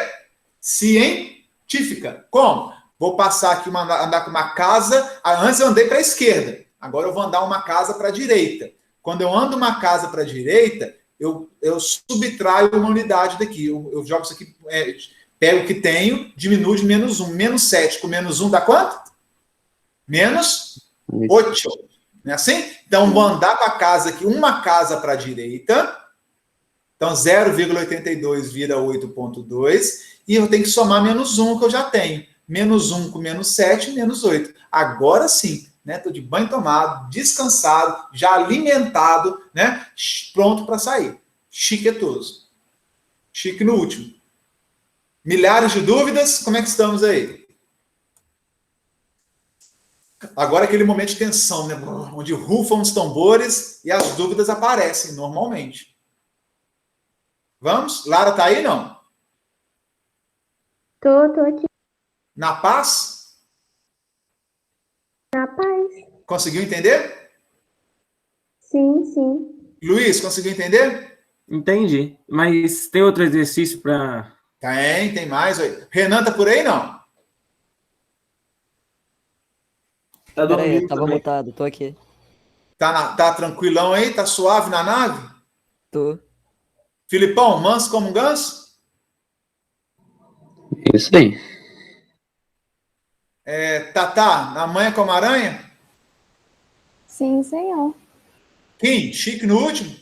Científica. Como? Vou passar aqui, andar com uma casa. Antes eu andei para a esquerda. Agora eu vou andar uma casa para a direita. Quando eu ando uma casa para a direita, eu subtraio uma unidade daqui. Eu jogo isso aqui, pego o que tenho, diminuo de menos 1. Menos 7 com menos 1 dá quanto? Menos 8. Não é assim? Então, vou andar com a casa aqui, uma casa para a direita. Então, 0,82 vira 8,2. E eu tenho que somar menos 1 que eu já tenho. Menos 1 com menos 7, menos 8. Agora sim, né? Estou de banho tomado, descansado, já alimentado, né? Pronto para sair. Chiquetoso. Chique no último. Milhares de dúvidas? Como é que estamos aí? Agora aquele momento de tensão, né? Onde rufam os tambores e as dúvidas aparecem normalmente. Vamos? Lara tá aí, não?
Tô aqui.
Na paz?
Na paz.
Conseguiu entender?
Sim.
Luiz, conseguiu entender?
Entendi. Mas tem outro exercício para...
Tem mais. Renan tá por aí, não?
Tá
Peraí,
dormindo
eu tava
também.
mutado, tô aqui.
Tá tranquilão aí? Tá suave na nave?
Tô.
Filipão, manso como um ganso?
Isso aí.
Tatá, na manha como aranha?
Sim, senhor.
Kim, chique no último?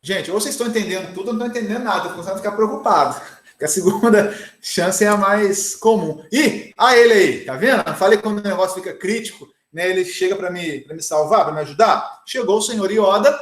Gente, ou vocês estão entendendo tudo ou não estão entendendo nada. Estou começando a ficar preocupado. Porque a segunda chance é a mais comum. Ih, ele aí, tá vendo? Eu falei que quando o negócio fica crítico, né, ele chega para me salvar, para me ajudar. Chegou o senhor Yoda,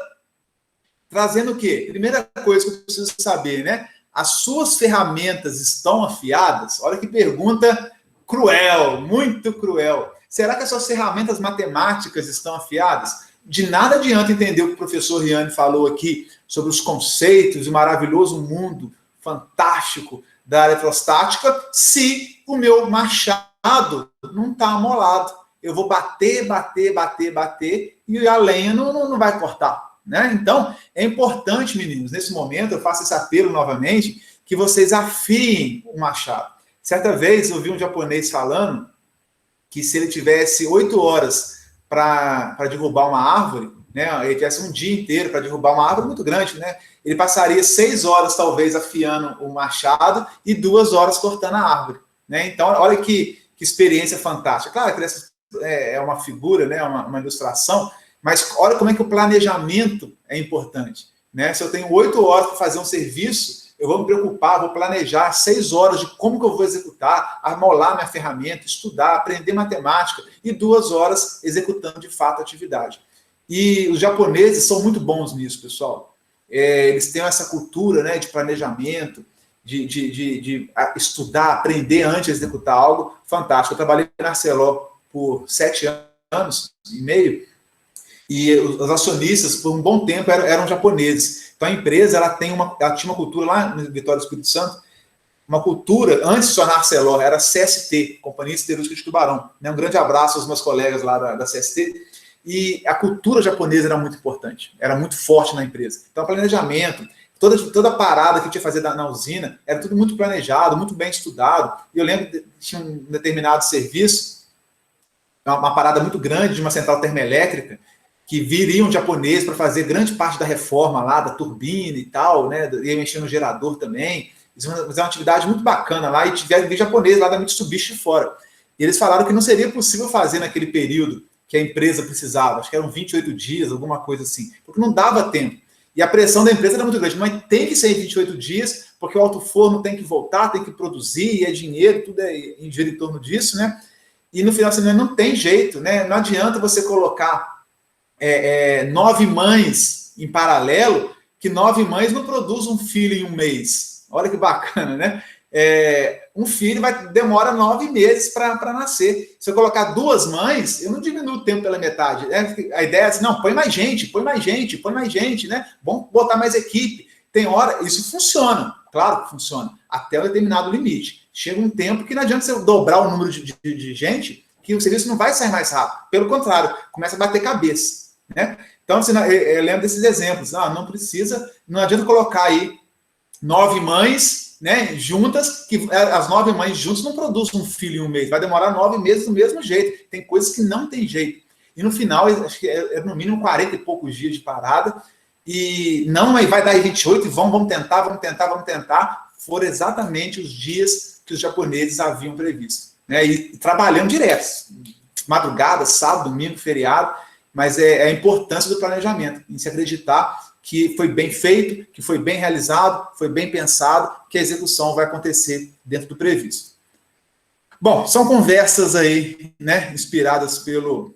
trazendo o quê? Primeira coisa que eu preciso saber, né? As suas ferramentas estão afiadas? Olha que pergunta cruel, muito cruel. Será que as suas ferramentas matemáticas estão afiadas? De nada adianta entender o que o professor Riane falou aqui sobre os conceitos e o maravilhoso mundo fantástico da eletrostática se o meu machado não está amolado. Eu vou bater e a lenha não vai cortar. Né? Então, é importante, meninos, nesse momento, eu faço esse apelo novamente, que vocês afiem o machado. Certa vez eu vi um japonês falando que se ele tivesse 8 horas para derrubar uma árvore, né, ele tivesse um dia inteiro para derrubar uma árvore muito grande, né, ele passaria 6 horas, talvez, afiando o machado e 2 horas cortando a árvore. Né? Então, olha que experiência fantástica. Claro que essa é uma figura, né, uma ilustração, mas olha como é que o planejamento é importante. Né? Se eu tenho 8 horas para fazer um serviço, eu vou me preocupar, vou planejar 6 horas de como que eu vou executar, amolar minha ferramenta, estudar, aprender matemática e 2 horas executando de fato a atividade. E os japoneses são muito bons nisso, pessoal. Eles têm essa cultura, né, de planejamento de estudar, aprender antes de executar algo, fantástico. Eu trabalhei na Arcelor por 7 anos e meio, e os acionistas, por um bom tempo, eram japoneses. Então, a empresa ela tinha uma cultura lá no Vitória do Espírito Santo, uma cultura, antes de se tornar Arcelor, era CST, Companhia Siderúrgica de Tubarão. Um grande abraço aos meus colegas lá da CST. E a cultura japonesa era muito importante, era muito forte na empresa. Então, planejamento, toda a parada que tinha que fazer na usina, era tudo muito planejado, muito bem estudado. E eu lembro que tinha um determinado serviço, uma parada muito grande de uma central termoelétrica, que viriam japoneses para fazer grande parte da reforma lá, da turbina e tal, né? Ia mexer no gerador também. Eles iam fazer uma atividade muito bacana lá, e tiveram japoneses lá da Mitsubishi de fora. E eles falaram que não seria possível fazer naquele período que a empresa precisava, acho que eram 28 dias, alguma coisa assim, porque não dava tempo. E a pressão da empresa era muito grande, mas tem que ser em 28 dias, porque o alto forno tem que voltar, tem que produzir, e é dinheiro, tudo gira em torno disso, né? E no final de semana não tem jeito, né? Não adianta você colocar 9 mães em paralelo, que 9 mães não produzem um filho em um mês. Olha que bacana, né? Um filho demora 9 meses para nascer. Se eu colocar 2 mães, eu não diminuo o tempo pela metade. Né? A ideia é assim, não, põe mais gente, né? Vamos botar mais equipe. Tem hora, isso funciona, claro que funciona, até um determinado limite. Chega um tempo que não adianta você dobrar o número de gente, que o serviço não vai sair mais rápido. Pelo contrário, começa a bater cabeça. Né? Então, assim, eu lembro desses exemplos. Não precisa, não adianta colocar aí 9 mães, né, juntas, que as 9 mães juntas não produzem um filho em um mês. Vai demorar 9 meses do mesmo jeito. Tem coisas que não tem jeito. E no final, acho que é no mínimo 40 e poucos dias de parada. E não vai dar 28 e vamos tentar. Foram exatamente os dias que os japoneses haviam previsto. Né? E trabalhando direto. Madrugada, sábado, domingo, feriado. Mas é a importância do planejamento, em se acreditar que foi bem feito, que foi bem realizado, foi bem pensado, que a execução vai acontecer dentro do previsto. Bom, são conversas aí, né, inspiradas pelo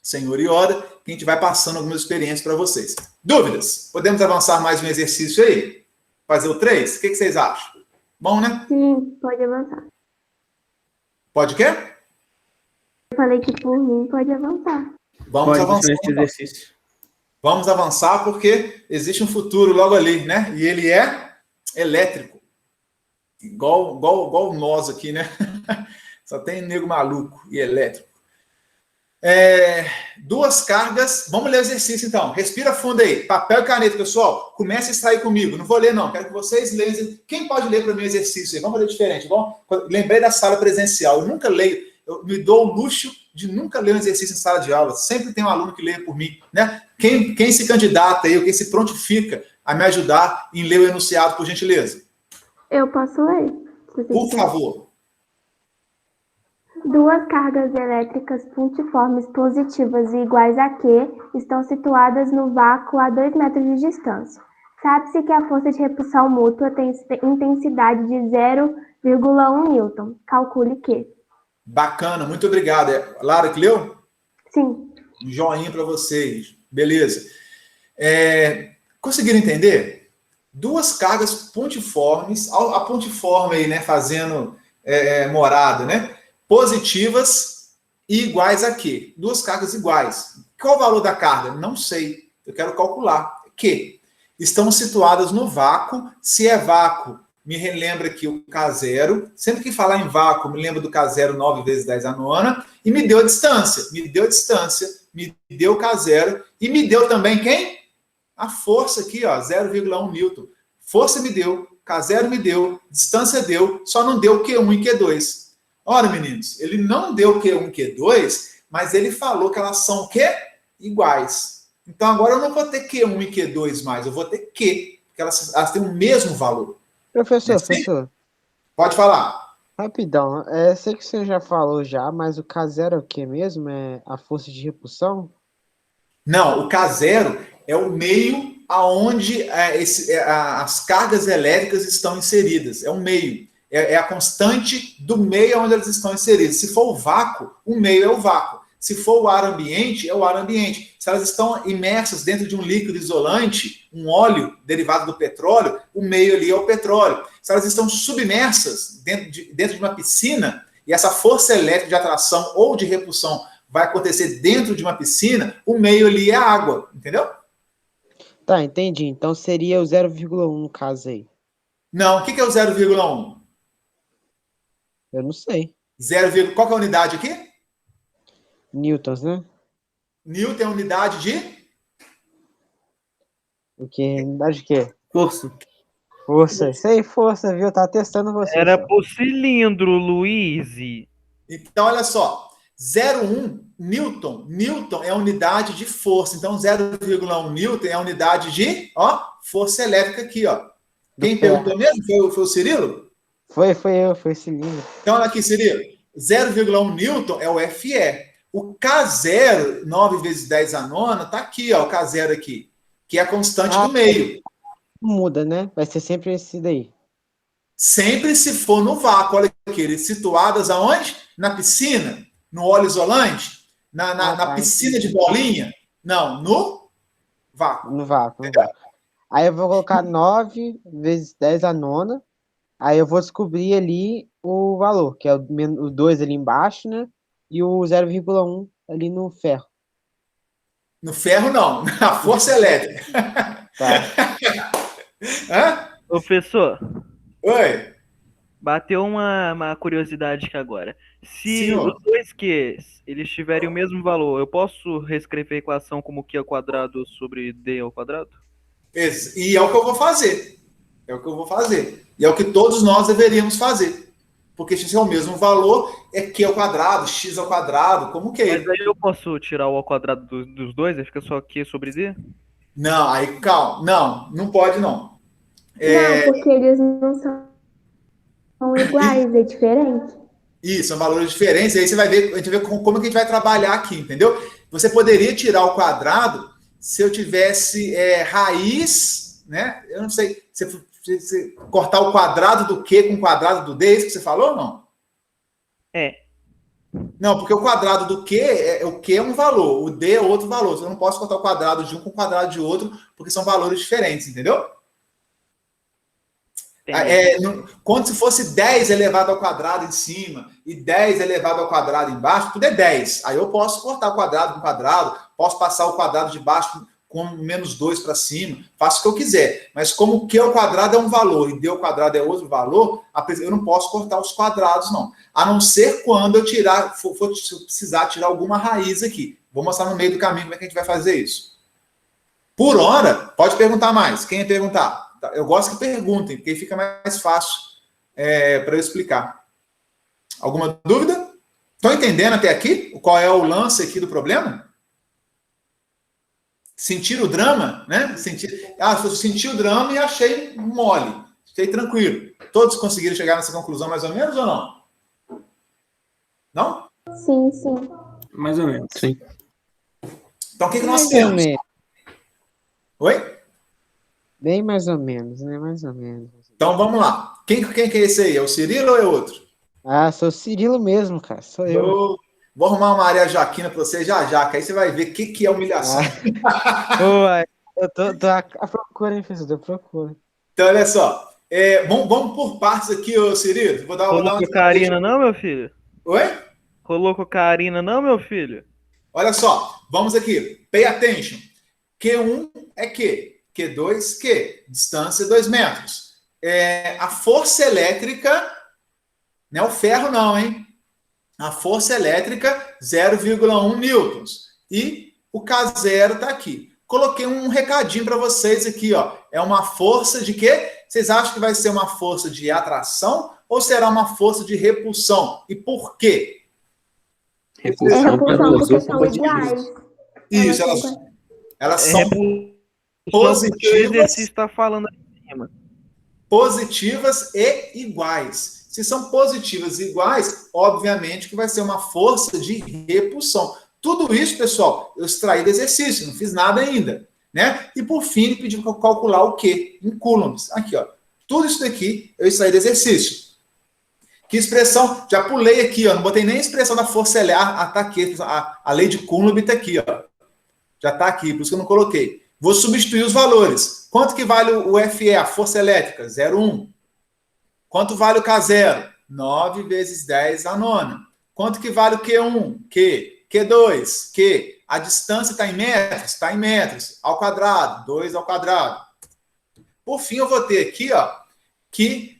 senhor Ioda, que a gente vai passando algumas experiências para vocês. Dúvidas? Podemos avançar mais um exercício aí? Fazer o 3? O que vocês acham? Bom, né?
Sim, pode avançar.
Pode o quê?
Eu falei que por mim pode avançar.
Vamos avançar. Exercício. Vamos avançar porque existe um futuro logo ali, né? E ele é elétrico. Igual nós aqui, né? Só tem nego maluco e elétrico. 2 cargas. Vamos ler o exercício, então. Respira fundo aí. Papel e caneta, pessoal. Comece a extrair comigo. Não vou ler, não. Quero que vocês leiam. Quem pode ler para mim o exercício aí? Vamos ler diferente. Bom? Lembrei da sala presencial. Eu nunca leio. Eu me dou o luxo de nunca ler um exercício em sala de aula. Sempre tem um aluno que lê por mim, né? Quem se candidata aí, ou quem se prontifica a me ajudar em ler o enunciado, por gentileza?
Eu posso ler.
Por favor.
2 cargas elétricas pontiformes positivas e iguais a Q estão situadas no vácuo a 2 metros de distância. Sabe-se que a força de repulsão mútua tem intensidade de 0,1 newton. Calcule Q.
Bacana, muito obrigado. Lara que leu?
Sim.
Um joinha para vocês. Beleza. Conseguiram entender? 2 cargas pontiformes, a pontiforme aí, né, fazendo morada, né? Positivas e iguais a quê? 2 cargas iguais. Qual o valor da carga? Não sei. Eu quero calcular. Que estão situadas no vácuo. Se é vácuo, me relembra aqui o K0. Sempre que falar em vácuo, me lembra do K0 9 vezes 10 a nona. E me deu a distância. Me deu o K0. E me deu também quem? A força aqui, ó, 0,1 newton. Força me deu, K0 me deu, distância deu, só não deu Q1 e Q2. Ora, meninos, ele não deu Q1 e Q2, mas ele falou que elas são o quê? Iguais. Então agora eu não vou ter Q1 e Q2 mais, eu vou ter Q, porque elas têm o mesmo valor.
Professor.
Pode falar.
Rapidão, sei que você já falou já, mas o K0 é o que mesmo? É a força de repulsão?
Não, o K0 é o meio aonde as cargas elétricas estão inseridas. É o meio. É a constante do meio onde elas estão inseridas. Se for o vácuo, o meio é o vácuo. Se for o ar ambiente, é o ar ambiente. Se elas estão imersas dentro de um líquido isolante, um óleo derivado do petróleo, o meio ali é o petróleo. Se elas estão submersas dentro de uma piscina, e essa força elétrica de atração ou de repulsão vai acontecer dentro de uma piscina, o meio ali é a água, entendeu?
Tá, entendi. Então seria o 0,1 no caso aí.
Não, o que é o 0,1?
Eu não sei.
Qual que é a unidade aqui?
Newtons, né?
Newton é a unidade de?
O que? Unidade de quê?
Força.
Força. Isso aí, força, viu? Eu tava testando você.
Era
só.
por cilindro, Luiz.
Então, olha só. 0,1 Newton. Newton é a unidade de força. Então, 0,1 Newton é a unidade de, força elétrica aqui, ó. Quem perguntou mesmo? Foi o Cirilo?
Foi eu, foi o cilindro.
Então, olha aqui, Cirilo. 0,1 Newton é o FE. O K0, 9 vezes 10 a nona, tá aqui, ó, o K0 aqui, que é a constante do meio.
Muda, né? Vai ser sempre esse daí.
Sempre se for no vácuo. Olha aqui, eles situadas aonde? Na piscina? No óleo isolante? Na piscina de bolinha? Não, no vácuo.
No vácuo. Aí eu vou colocar 9 vezes 10 a nona. Aí eu vou descobrir ali o valor, que é o 2 ali embaixo, né? E o 0,1 ali no ferro.
No ferro, não. Na força elétrica.
Tá.
Hã?
Professor.
Oi.
Bateu uma curiosidade aqui agora. Se
Senhor.
os dois Qs eles tiverem o mesmo valor, eu posso reescrever a equação como Q ao quadrado sobre D ao quadrado?
E é o que eu vou fazer. É o que eu vou fazer. E é o que todos nós deveríamos fazer. Porque se é o mesmo valor, é Q ao quadrado, X ao quadrado, como que é?
Mas aí eu posso tirar o ao quadrado dos dois? Aí fica só Q sobre D?
Não, aí calma. Não pode, não.
Não, porque eles não são iguais, é diferente.
Isso, são valores diferentes. Aí você vai ver, a gente vai ver como que a gente vai trabalhar aqui, entendeu? Você poderia tirar o quadrado se eu tivesse raiz, né? Eu não sei, se cortar o quadrado do Q com o quadrado do D, é isso que você falou ou não?
É.
Não, porque o quadrado do Q, o Q é um valor, o D é outro valor. Eu não posso cortar o quadrado de um com o quadrado de outro, porque são valores diferentes, entendeu? Quando se fosse 10 elevado ao quadrado em cima e 10 elevado ao quadrado embaixo, tudo é 10. Aí eu posso cortar o quadrado com o quadrado, posso passar o quadrado de baixo com menos 2 para cima, faço o que eu quiser. Mas como Q ao quadrado é um valor e D ao quadrado é outro valor, eu não posso cortar os quadrados, não. A não ser quando eu for precisar tirar alguma raiz aqui. Vou mostrar no meio do caminho como é que a gente vai fazer isso. Por hora, pode perguntar mais. Quem ia perguntar? Eu gosto que perguntem, porque aí fica mais fácil para eu explicar. Alguma dúvida? Estão entendendo até aqui qual é o lance aqui do problema? Sentir o drama, né? Eu senti o drama e achei mole. Achei tranquilo. Todos conseguiram chegar nessa conclusão mais ou menos ou não? Não?
Sim, sim.
Mais ou menos. Sim.
Então o que nós temos? Oi?
Bem mais ou menos, né? Mais ou menos.
Então vamos lá. Quem que é esse aí? É o Cirilo ou é outro?
Ah, sou o Cirilo mesmo, cara. Sou eu.
Vou arrumar uma Maria Joaquina para você já, que aí você vai ver o que é humilhação.
Eu tô à procura, hein, professor? Eu procuro.
Então, olha só. Vamos por partes aqui, ô Cirilo.
Rolou com Karina, não, meu filho?
Oi?
Rolou com Karina, não, meu filho?
Olha só. Vamos aqui. Pay attention. Q1 é Q. Q2, Q. Distância 2 metros. A força elétrica, não é o ferro não, hein? A força elétrica, 0,1 newtons. E o K0 está aqui. Coloquei um recadinho para vocês aqui, ó. É uma força de quê? Vocês acham que vai ser uma força de atração ou será uma força de repulsão? E por quê?
Repulsão porque são iguais.
Isso, elas são positivas.
O exercício está falando aqui em cima.
Positivas e iguais. Se são positivas e iguais, obviamente que vai ser uma força de repulsão. Tudo isso, pessoal, eu extraí do exercício, não fiz nada ainda, né? E por fim, ele pediu para eu calcular o quê? Em coulombs. Aqui, ó. Tudo isso daqui eu extraí do exercício. Que expressão? Já pulei aqui, ó. Não botei nem a expressão da força Elear. Ah, tá aqui. A lei de Coulomb tá aqui, ó. Já tá aqui, por isso que eu não coloquei. Vou substituir os valores. Quanto que vale o FE, a força elétrica? 0,1. Quanto vale o K0? 9 vezes 10 a nona. Quanto que vale o Q1? Q. Q2? Q. A distância está em metros? Está em metros. Ao quadrado. 2 ao quadrado. Por fim, eu vou ter aqui, ó, que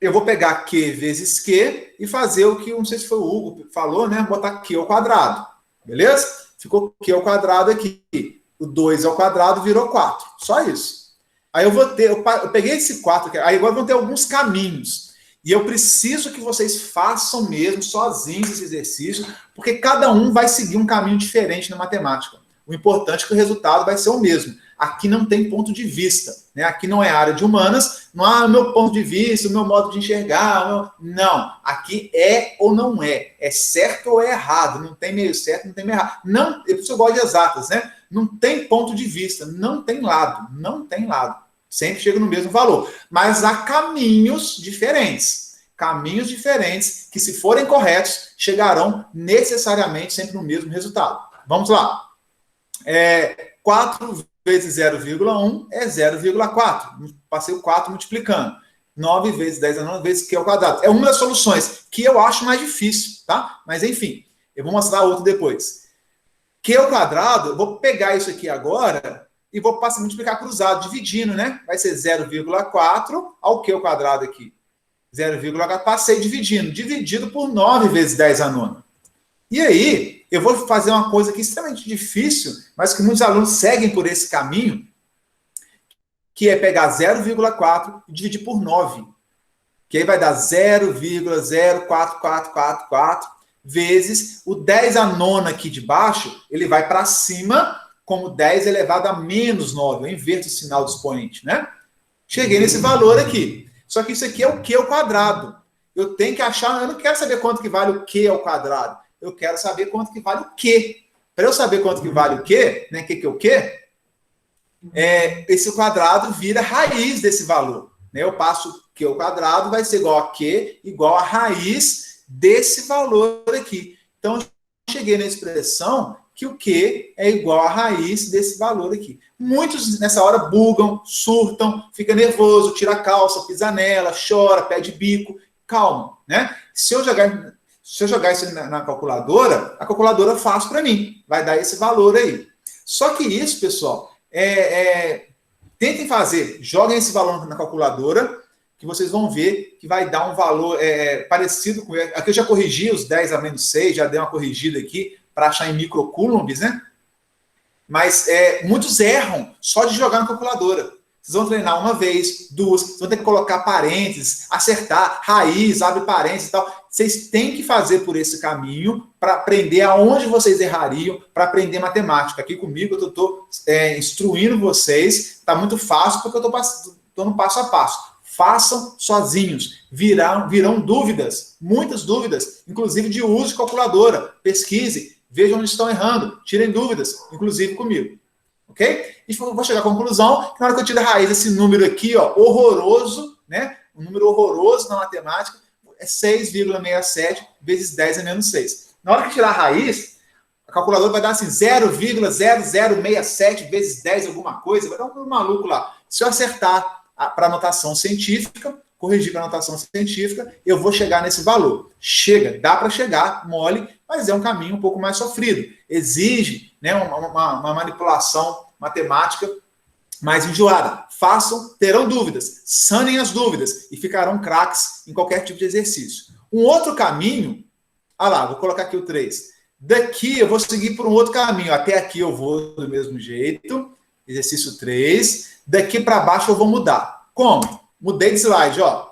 eu vou pegar Q vezes Q e fazer o que, não sei se foi o Hugo falou, né? Botar Q ao quadrado. Beleza? Ficou Q ao quadrado aqui. O 2 ao quadrado virou 4. Só isso. Aí eu vou ter, eu peguei esse 4 aqui, aí agora vão ter alguns caminhos. E eu preciso que vocês façam mesmo, sozinhos, esse exercício, porque cada um vai seguir um caminho diferente na matemática. O importante é que o resultado vai ser o mesmo. Aqui não tem ponto de vista, né? Aqui não é área de humanas, não há meu ponto de vista, o meu modo de enxergar. Não, aqui é ou não é. É certo ou é errado. Não tem meio certo, não tem meio errado. Não, eu gosto de exatas, né? Não tem ponto de vista, não tem lado, não tem lado. Sempre chega no mesmo valor. Mas há caminhos diferentes. Caminhos diferentes que, se forem corretos, chegarão necessariamente sempre no mesmo resultado. Vamos lá. 4 vezes 0,1 é 0,4. Passei o 4 multiplicando. 9 vezes 10 a 9 vezes Q ao quadrado. É uma das soluções que eu acho mais difícil, tá? Mas, enfim, eu vou mostrar outro depois. Q ao quadrado, eu vou pegar isso aqui agora e vou passar a multiplicar cruzado, dividindo, né? Vai ser 0,4 ao Q ao quadrado aqui. 0,4, passei dividindo. Dividido por 9 vezes 10 a nona. E aí, eu vou fazer uma coisa que é extremamente difícil, mas que muitos alunos seguem por esse caminho, que é pegar 0,4 e dividir por 9. Que aí vai dar 0,04444 vezes o 10 a nona aqui de baixo, ele vai para cima como 10 elevado a menos 9. Eu inverto o sinal do expoente, né? Cheguei nesse valor aqui. Só que isso aqui é o Q ao quadrado. Eu tenho que achar, eu não quero saber quanto que vale o Q ao quadrado. Eu quero saber quanto que vale o Q. Para eu saber quanto que vale o Q, né? Que é o Q? Esse quadrado vira raiz desse valor. Né? Eu passo Q ao quadrado, vai ser igual a Q, igual a raiz desse valor aqui. Então, eu cheguei na expressão que o Q é igual a raiz desse valor aqui. Muitos, nessa hora, bugam, surtam, fica nervoso, tira a calça, pisa nela, chora, pede bico. Calma, né? Se eu jogar isso na calculadora, a calculadora faz para mim. Vai dar esse valor aí. Só que isso, pessoal, tentem fazer. Joguem esse valor na calculadora, que vocês vão ver que vai dar um valor parecido com... Aqui eu já corrigi os 10 a menos 6, já dei uma corrigida aqui para achar em microcoulombs, né? Mas muitos erram só de jogar na calculadora. Vocês vão treinar uma vez, duas, vocês vão ter que colocar parênteses, acertar, raiz, abre parênteses e tal. Vocês têm que fazer por esse caminho para aprender aonde vocês errariam, para aprender matemática. Aqui comigo eu estou instruindo vocês, está muito fácil porque eu estou no passo a passo. Façam sozinhos, virão dúvidas, muitas dúvidas, inclusive de uso de calculadora. Pesquise, vejam onde estão errando, tirem dúvidas, inclusive comigo. Ok? E vou chegar à conclusão que na hora que eu tiro a raiz desse número aqui, ó, horroroso, né? Um número horroroso na matemática, é 6,67 vezes 10 a menos 6. Na hora que tirar a raiz, a calculadora vai dar assim 0,0067 vezes 10 alguma coisa, vai dar um número maluco lá. Se eu acertar para a notação científica, corrigir para a notação científica, eu vou chegar nesse valor. Chega, dá para chegar, mole, mas é um caminho um pouco mais sofrido. Exige, né, uma manipulação matemática mais enjoada. Façam, terão dúvidas, sanem as dúvidas e ficarão craques em qualquer tipo de exercício. Um outro caminho, vou colocar aqui o 3. Daqui eu vou seguir por um outro caminho. Até aqui eu vou do mesmo jeito, exercício 3. Daqui para baixo eu vou mudar. Como? Mudei de slide, ó.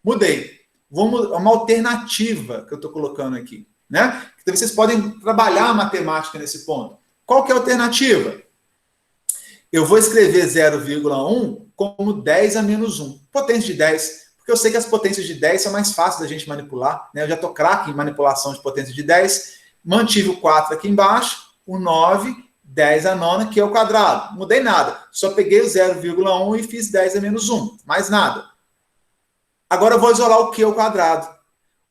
Mudei. Uma alternativa que eu estou colocando aqui, né? Então vocês podem trabalhar a matemática nesse ponto. Qual que é a alternativa? Eu vou escrever 0,1 como 10 a menos 1. Potência de 10. Porque eu sei que as potências de 10 são mais fáceis da gente manipular, né? Eu já estou craque em manipulação de potência de 10. Mantive o 4 aqui embaixo, o 9, 10 a nona, que é o quadrado. Mudei nada. Só peguei o 0,1 e fiz 10 a menos 1. Mais nada. Agora eu vou isolar o Q ao quadrado.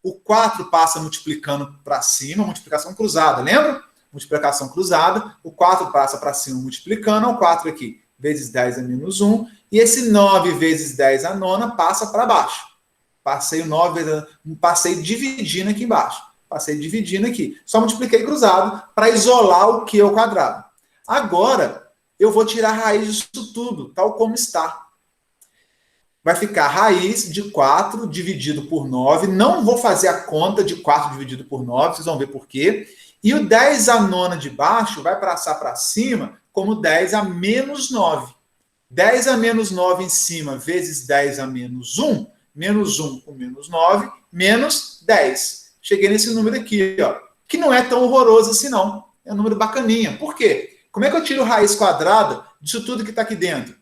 o 4 passa multiplicando para cima, multiplicação cruzada, lembra? Multiplicação cruzada, o 4 passa para cima multiplicando, o 4 aqui, vezes 10 é menos 1, e esse 9 vezes 10 a nona passa para baixo. Passei o 9 vezes, passei dividindo aqui embaixo. Passei dividindo aqui. Só multipliquei cruzado para isolar o Q ao quadrado. Agora, eu vou tirar a raiz disso tudo, tal como está. Vai ficar raiz de 4 dividido por 9. Não vou fazer a conta de 4 dividido por 9, vocês vão ver por quê. E o 10 a nona de baixo vai passar para cima como 10 a menos 9. 10 a menos 9 em cima vezes 10 a menos 1. Menos 1 com menos 9, menos 10. Cheguei nesse número aqui, ó, que não é tão horroroso assim, não. É um número bacaninha. Por quê? Como é que eu tiro raiz quadrada disso tudo que está aqui dentro?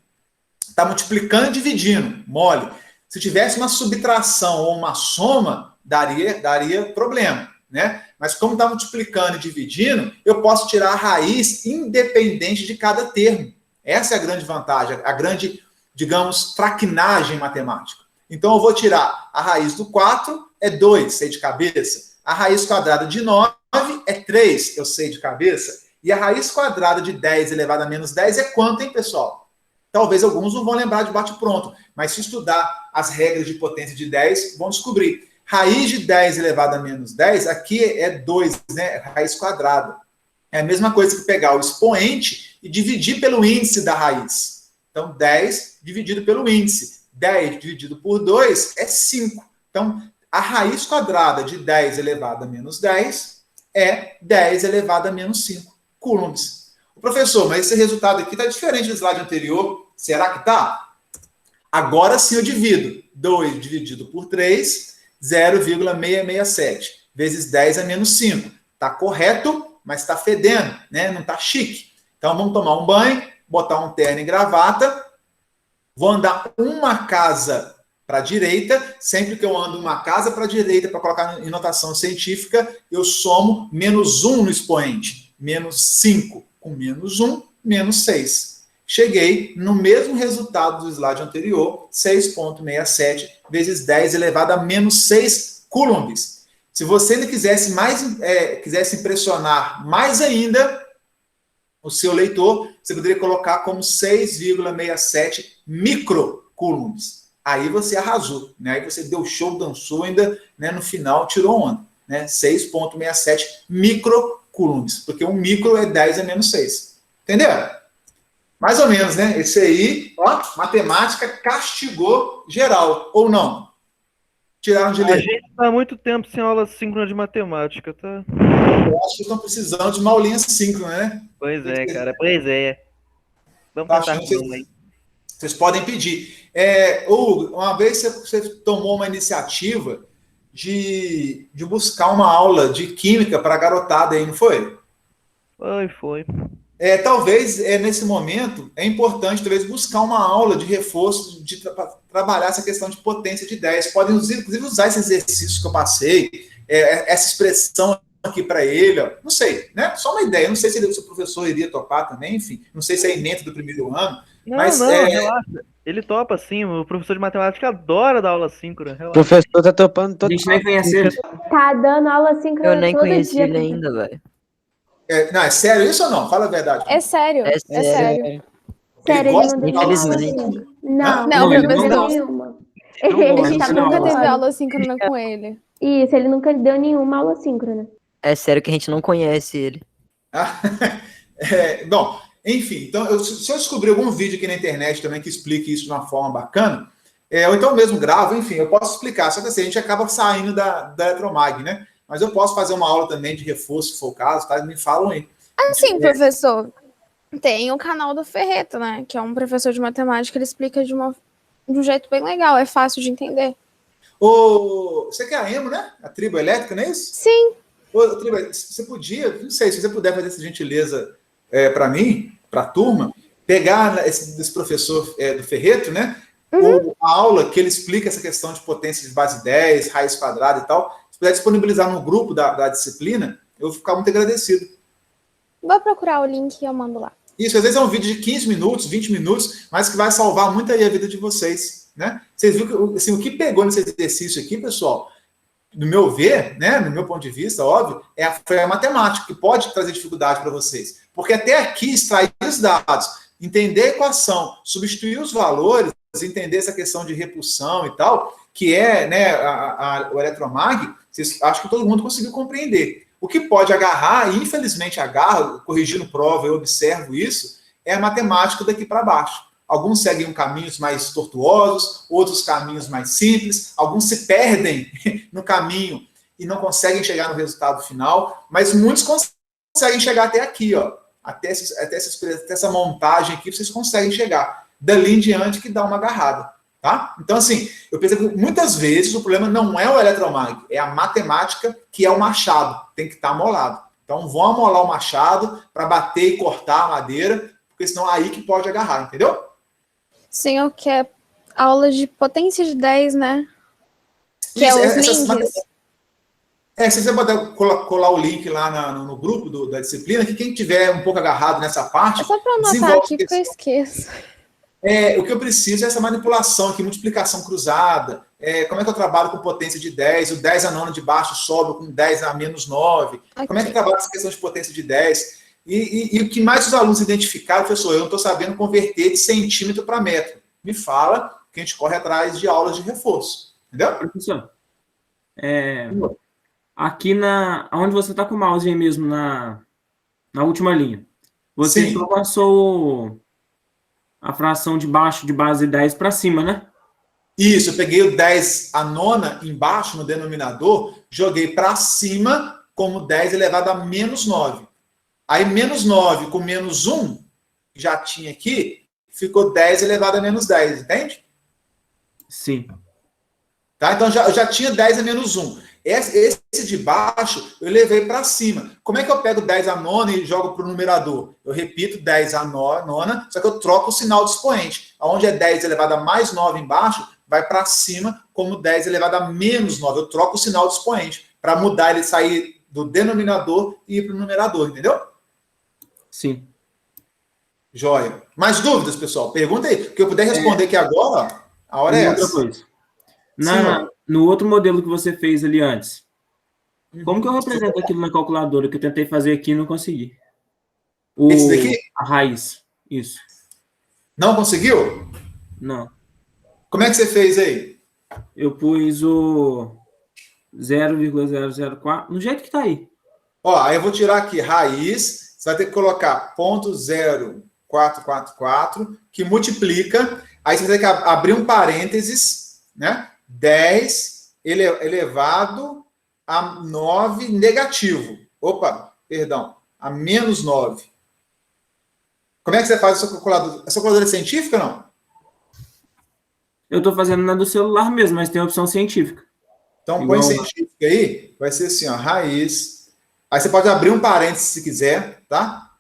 Está multiplicando e dividindo, mole. Se tivesse uma subtração ou uma soma, daria problema, né? Mas como está multiplicando e dividindo, eu posso tirar a raiz independente de cada termo. Essa é a grande vantagem, a grande, digamos, traquinagem matemática. Então, eu vou tirar a raiz do 4, é 2, sei de cabeça. A raiz quadrada de 9 é 3, eu sei de cabeça. E a raiz quadrada de 10 elevado a menos 10 é quanto, hein, pessoal? Talvez alguns não vão lembrar de bate-pronto, mas se estudar as regras de potência de 10, vão descobrir. Raiz de 10 elevado a menos 10, aqui é 2, né? Raiz quadrada. É a mesma coisa que pegar o expoente e dividir pelo índice da raiz. Então, 10 dividido pelo índice. 10 dividido por 2 é 5. Então, a raiz quadrada de 10 elevado a menos 10 é 10 elevado a menos 5 coulombs. Professor, mas esse resultado aqui está diferente do slide anterior. Será que está? Agora sim eu divido. 2 dividido por 3, 0,667. Vezes 10 a menos 5. Está correto, mas está fedendo, né? Não está chique. Então, vamos tomar um banho, botar um terno e gravata. Vou andar uma casa para a direita. Sempre que eu ando uma casa para a direita, para colocar em notação científica, eu somo menos 1 no expoente. Menos 5 com menos 1, menos 6. Cheguei no mesmo resultado do slide anterior, 6,67 vezes 10 elevado a menos 6 coulombs. Se você ainda quisesse impressionar mais ainda o seu leitor, você poderia colocar como 6,67 microcoulombs. Aí você arrasou, né? Aí você deu show, dançou, ainda, né, no final tirou onda, né? 6,67 microcoulombs, porque um micro é 10 a menos 6. Entenderam? Mais ou menos, né? Esse aí, ó, matemática castigou geral, ou não? Tiraram de ler.
A gente está há muito tempo sem aula síncrona de matemática, tá?
Eu acho que estão precisando de uma aulinha síncrona, né?
Pois é, cara, pois é. Vamos tentar aí.
Vocês podem pedir. Hugo, uma vez você tomou uma iniciativa de buscar uma aula de química para a garotada aí, não foi?
Foi.
Talvez, nesse momento, é importante, talvez, buscar uma aula de reforço, para trabalhar essa questão de potência de 10. Podem, inclusive, usar esses exercícios que eu passei, essa expressão aqui para ele, ó. Não sei, né? Só uma ideia. Não sei se o professor iria topar também, enfim. Não sei se é ementa do primeiro ano.
Relaxa. Ele topa, sim. O professor de matemática adora dar aula síncrona.
O professor tá topando todo.
A gente nem conhece ele.
Tá dando aula síncrona
Eu nem
todo
conheci
dia.
ele ainda, velho.
Não, é sério isso ou não? Fala a verdade.
É sério.
É
É sério.
Sério, ele
gosta
não
de
deu
aula
aula
síncrona?
síncrona. Não,
Não,
ele
professor,
deu
não.
nenhuma.
Não
Ele
gosta,
tá
não.
Nunca
falando.
teve aula síncrona com ele.
Isso, ele nunca deu nenhuma aula síncrona.
É sério que a gente não conhece ele.
Bom, enfim, então, se eu descobrir algum vídeo aqui na internet também que explique isso de uma forma bacana, ou então mesmo gravo, enfim, eu posso explicar. Só que assim, a gente acaba saindo da Eletromag, né? Mas eu posso fazer uma aula também de reforço, se for o caso, tá? Me falam aí.
Assim, professor, tem o canal do Ferreto, né? Que é um professor de matemática, ele explica de um jeito bem legal, é fácil de entender.
Você quer a EMO, né? A tribo elétrica, não é isso?
Sim.
Tribo, você podia, não sei, se você puder fazer essa gentileza para mim, para a turma, pegar desse professor do Ferreto, né? A aula que ele explica essa questão de potência de base 10, raiz quadrada e tal, se puder disponibilizar no grupo da disciplina, eu vou ficar muito agradecido.
Vou procurar o link e eu mando lá.
Isso, às vezes é um vídeo de 15 minutos, 20 minutos, mas que vai salvar muito aí a vida de vocês, né? Vocês viram que, assim, o que pegou nesse exercício aqui, pessoal, no meu ver, né, no meu ponto de vista, óbvio, foi a matemática que pode trazer dificuldade para vocês. Porque até aqui, extrair os dados, entender a equação, substituir os valores, entender essa questão de repulsão e tal, que é, né, o eletromag, acho que todo mundo conseguiu compreender. O que pode agarrar, e infelizmente agarra, corrigindo prova, eu observo isso, é a matemática daqui para baixo. Alguns seguem caminhos mais tortuosos, outros caminhos mais simples, alguns se perdem no caminho e não conseguem chegar no resultado final, mas muitos conseguem chegar até aqui, ó, até essa montagem aqui, vocês conseguem chegar. Dali em diante que dá uma agarrada, tá? Então, assim, eu percebo que muitas vezes o problema não é o eletromag, é a matemática, que é o machado, tem que estar amolado. Então, vão amolar o machado para bater e cortar a madeira, porque senão é aí que pode agarrar, entendeu?
Sim, eu quero aula de potência de 10, né? Que
Isso,
é os links.
Se você puder colar o link lá no grupo da disciplina, que quem tiver um pouco agarrado nessa parte...
É só para anotar aqui, porque eu esqueço.
O que eu preciso é essa manipulação aqui, multiplicação cruzada, como é que eu trabalho com potência de 10, o 10 a nona de baixo sobe com 10 a menos 9, okay. Como é que eu trabalho essa questão de potência de 10? E o que mais os alunos identificaram, professor, eu não estou sabendo converter de centímetro para metro. Me fala que a gente corre atrás de aulas de reforço. Entendeu?
Professor, aqui onde você está com o mouse aí mesmo, na última linha, você só passou a fração de baixo de base 10 para cima, né?
Isso, eu peguei o 10 a nona embaixo no denominador, joguei para cima como 10 elevado a menos 9. Aí, menos 9 com menos 1, que já tinha aqui, ficou 10 elevado a menos 10, entende?
Sim.
Tá? Então, eu já tinha 10 a menos 1. Esse de baixo, eu levei para cima. Como é que eu pego 10 a nona e jogo para o numerador? Eu repito 10 a nona, só que eu troco o sinal do expoente. Onde é 10 elevado a mais 9 embaixo, vai para cima como 10 elevado a menos 9. Eu troco o sinal do expoente para mudar ele, sair do denominador e ir para o numerador, entendeu?
Sim.
Joia. Mais dúvidas, pessoal? Pergunta aí. O que eu puder responder aqui agora, a hora é essa.
Outra coisa. No outro modelo que você fez ali antes, como que eu represento aquilo na calculadora que eu tentei fazer aqui e não consegui?
Esse daqui?
A raiz. Isso.
Não conseguiu?
Não.
Como é que você fez aí?
Eu pus o 0,004, no jeito que está aí.
Ó, aí eu vou tirar aqui raiz, você vai ter que colocar ponto 0,444, que multiplica, aí você vai ter que abrir um parênteses, né? 10 elevado a 9 negativo. Opa, perdão, a menos 9. Como é que você faz a sua calculadora? A sua calculadora é científica ou não?
Eu estou fazendo na do celular mesmo, mas tem a opção científica.
Então, põe científica aí, vai ser assim, ó, raiz. Aí você pode abrir um parênteses se quiser, tá?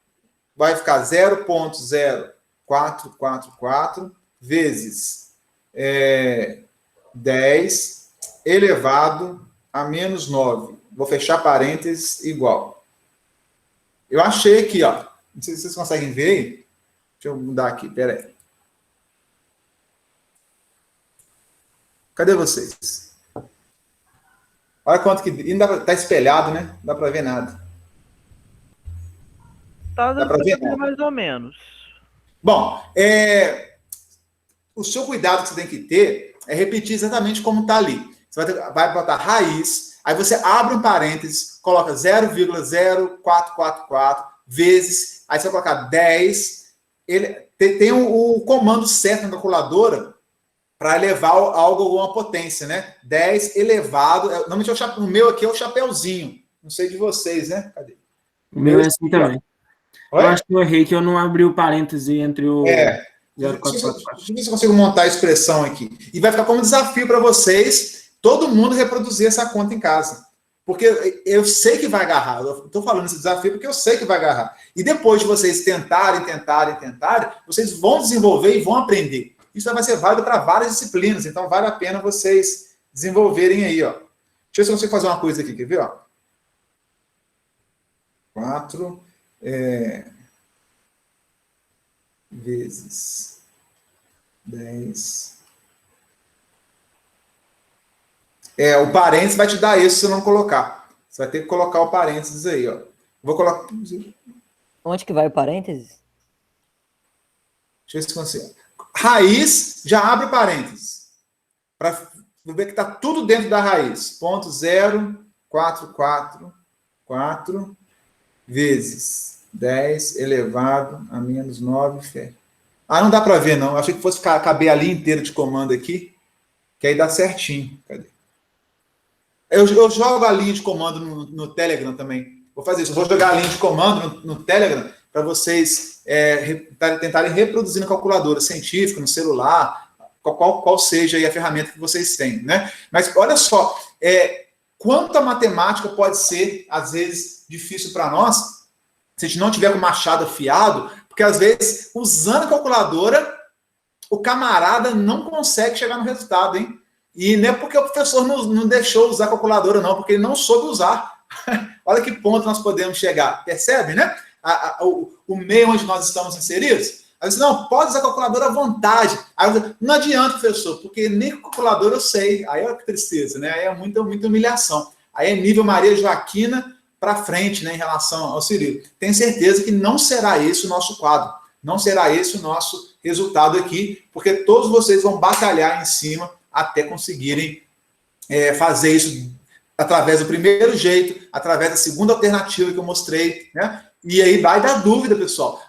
Vai ficar 0,0444 vezes 10 elevado a menos 9. Vou fechar parênteses igual. Eu achei aqui, ó. Não sei se vocês conseguem ver aí. Deixa eu mudar aqui, peraí. Cadê vocês? Olha quanto que... Ainda tá espelhado, né? Não dá para ver nada.
Tá
dá para ver nada.
Mais ou menos.
Bom, o seu cuidado que você tem que ter é repetir exatamente como está ali. Você vai botar raiz, aí você abre um parênteses, coloca 0,0444 vezes, aí você vai colocar 10. Tem o comando certo na calculadora para elevar algo a alguma potência, né? 10 elevado... Normalmente o meu aqui é o chapeuzinho. Não sei de vocês, né? Cadê?
O meu é assim também. Eu acho que eu errei, que eu não abri o parêntese entre o... 0444.
Deixa eu ver se eu consigo montar a expressão aqui. E vai ficar como desafio para vocês, todo mundo reproduzir essa conta em casa. Porque eu sei que vai agarrar. Eu estou falando esse desafio porque eu sei que vai agarrar. E depois de vocês tentarem, vocês vão desenvolver e vão aprender. Isso vai ser válido para várias disciplinas. Então, vale a pena vocês desenvolverem aí, ó. Deixa eu ver se eu consigo fazer uma coisa aqui. Quer ver, ó? 4... vezes 10 O parênteses vai te dar isso se você não colocar. Você vai ter que colocar o parênteses aí, ó. Vou colocar...
Onde que vai o parênteses?
Deixa eu ver se consigo. Raiz, já abre parênteses. Para ver que está tudo dentro da raiz. Ponto 0,444 vezes 10 elevado a menos 9. Não dá para ver, não. Eu achei que fosse caber a linha inteira de comando aqui, que aí dá certinho. Cadê? Eu jogo a linha de comando no Telegram também. Vou fazer isso. Eu vou jogar a linha de comando no Telegram para vocês tentarem reproduzir na calculadora científica, no celular, qual seja aí a ferramenta que vocês têm, né? Mas olha só, quanto a matemática pode ser, às vezes, difícil para nós, se a gente não tiver com o machado afiado, porque, às vezes, usando a calculadora, o camarada não consegue chegar no resultado, hein? E não é porque o professor não deixou usar a calculadora, não, porque ele não soube usar. Olha que ponto nós podemos chegar. Percebe, né? O meio onde nós estamos inseridos. Aí você, não, pode usar a calculadora à vontade. Aí você, não adianta, professor, porque nem com a calculadora eu sei. Aí olha que tristeza, né? Aí é muita humilhação. Aí é nível Maria Joaquina para frente, né, em relação ao Cirilo. Tenho certeza que não será esse o nosso quadro. Não será esse o nosso resultado aqui, porque todos vocês vão batalhar em cima até conseguirem fazer isso através do primeiro jeito, através da segunda alternativa que eu mostrei, né? E aí vai dar dúvida, pessoal.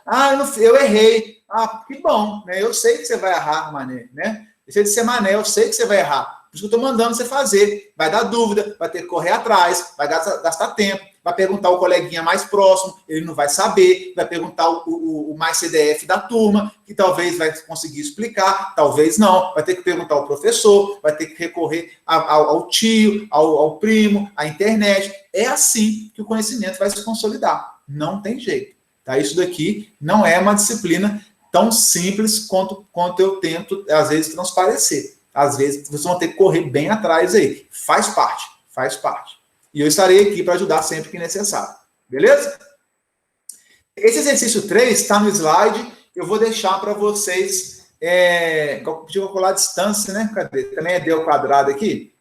Eu errei. Que bom, né? Eu sei que você vai errar, mané, né? Deixa de ser mané, eu sei que você vai errar. Por isso que eu estou mandando você fazer. Vai dar dúvida, vai ter que correr atrás, vai gastar tempo, vai perguntar o coleguinha mais próximo, ele não vai saber, vai perguntar o mais CDF da turma, que talvez vai conseguir explicar, talvez não, vai ter que perguntar ao professor, vai ter que recorrer ao tio, ao primo, à internet. É assim que o conhecimento vai se consolidar. Não tem jeito. Tá? Isso daqui não é uma disciplina tão simples quanto eu tento, às vezes, transparecer. Às vezes, vocês vão ter que correr bem atrás aí. Faz parte, faz parte. E eu estarei aqui para ajudar sempre que necessário. Beleza? Esse exercício 3 está no slide. Eu vou deixar para vocês calcular a distância, né? Cadê? Também é d ao quadrado aqui.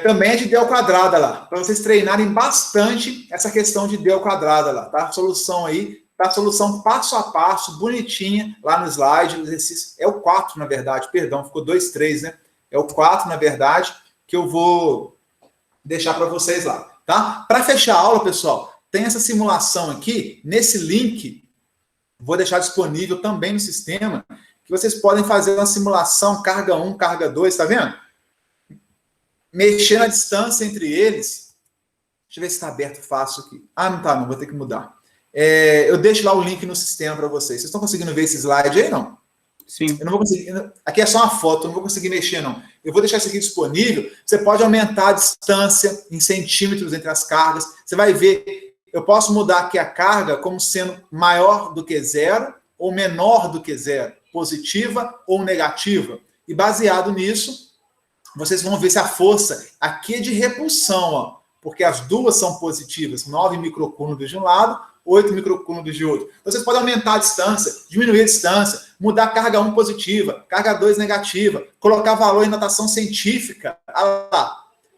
Também é de d ao quadrado lá. Para vocês treinarem bastante essa questão de d ao quadrado lá. Tá? A solução aí. Tá? A solução passo a passo, bonitinha, lá no slide. O exercício é o 4, na verdade. Perdão, ficou 2, 3, né? É o 4, na verdade, que eu vou deixar para vocês lá, tá? Para fechar a aula, pessoal, tem essa simulação aqui, nesse link, vou deixar disponível também no sistema, que vocês podem fazer uma simulação, carga 1, carga 2, tá vendo? Mexer na distância entre eles. Deixa eu ver se está aberto fácil aqui. Não tá, não, vou ter que mudar. Eu deixo lá o link no sistema para vocês. Vocês estão conseguindo ver esse slide aí, não?
Sim.
Eu não vou conseguir. Aqui é só uma foto, eu não vou conseguir mexer, não. Eu vou deixar isso aqui disponível. Você pode aumentar a distância em centímetros entre as cargas. Você vai ver. Eu posso mudar aqui a carga como sendo maior do que 0 ou menor do que 0, positiva ou negativa. E baseado nisso, vocês vão ver se a força aqui é de repulsão, ó, porque as duas são positivas, 9 microcúmulos de um lado, 8 microcúmulos de outro. Então, vocês podem aumentar a distância, diminuir a distância, mudar a carga 1 positiva, carga 2 negativa, colocar valor em notação científica,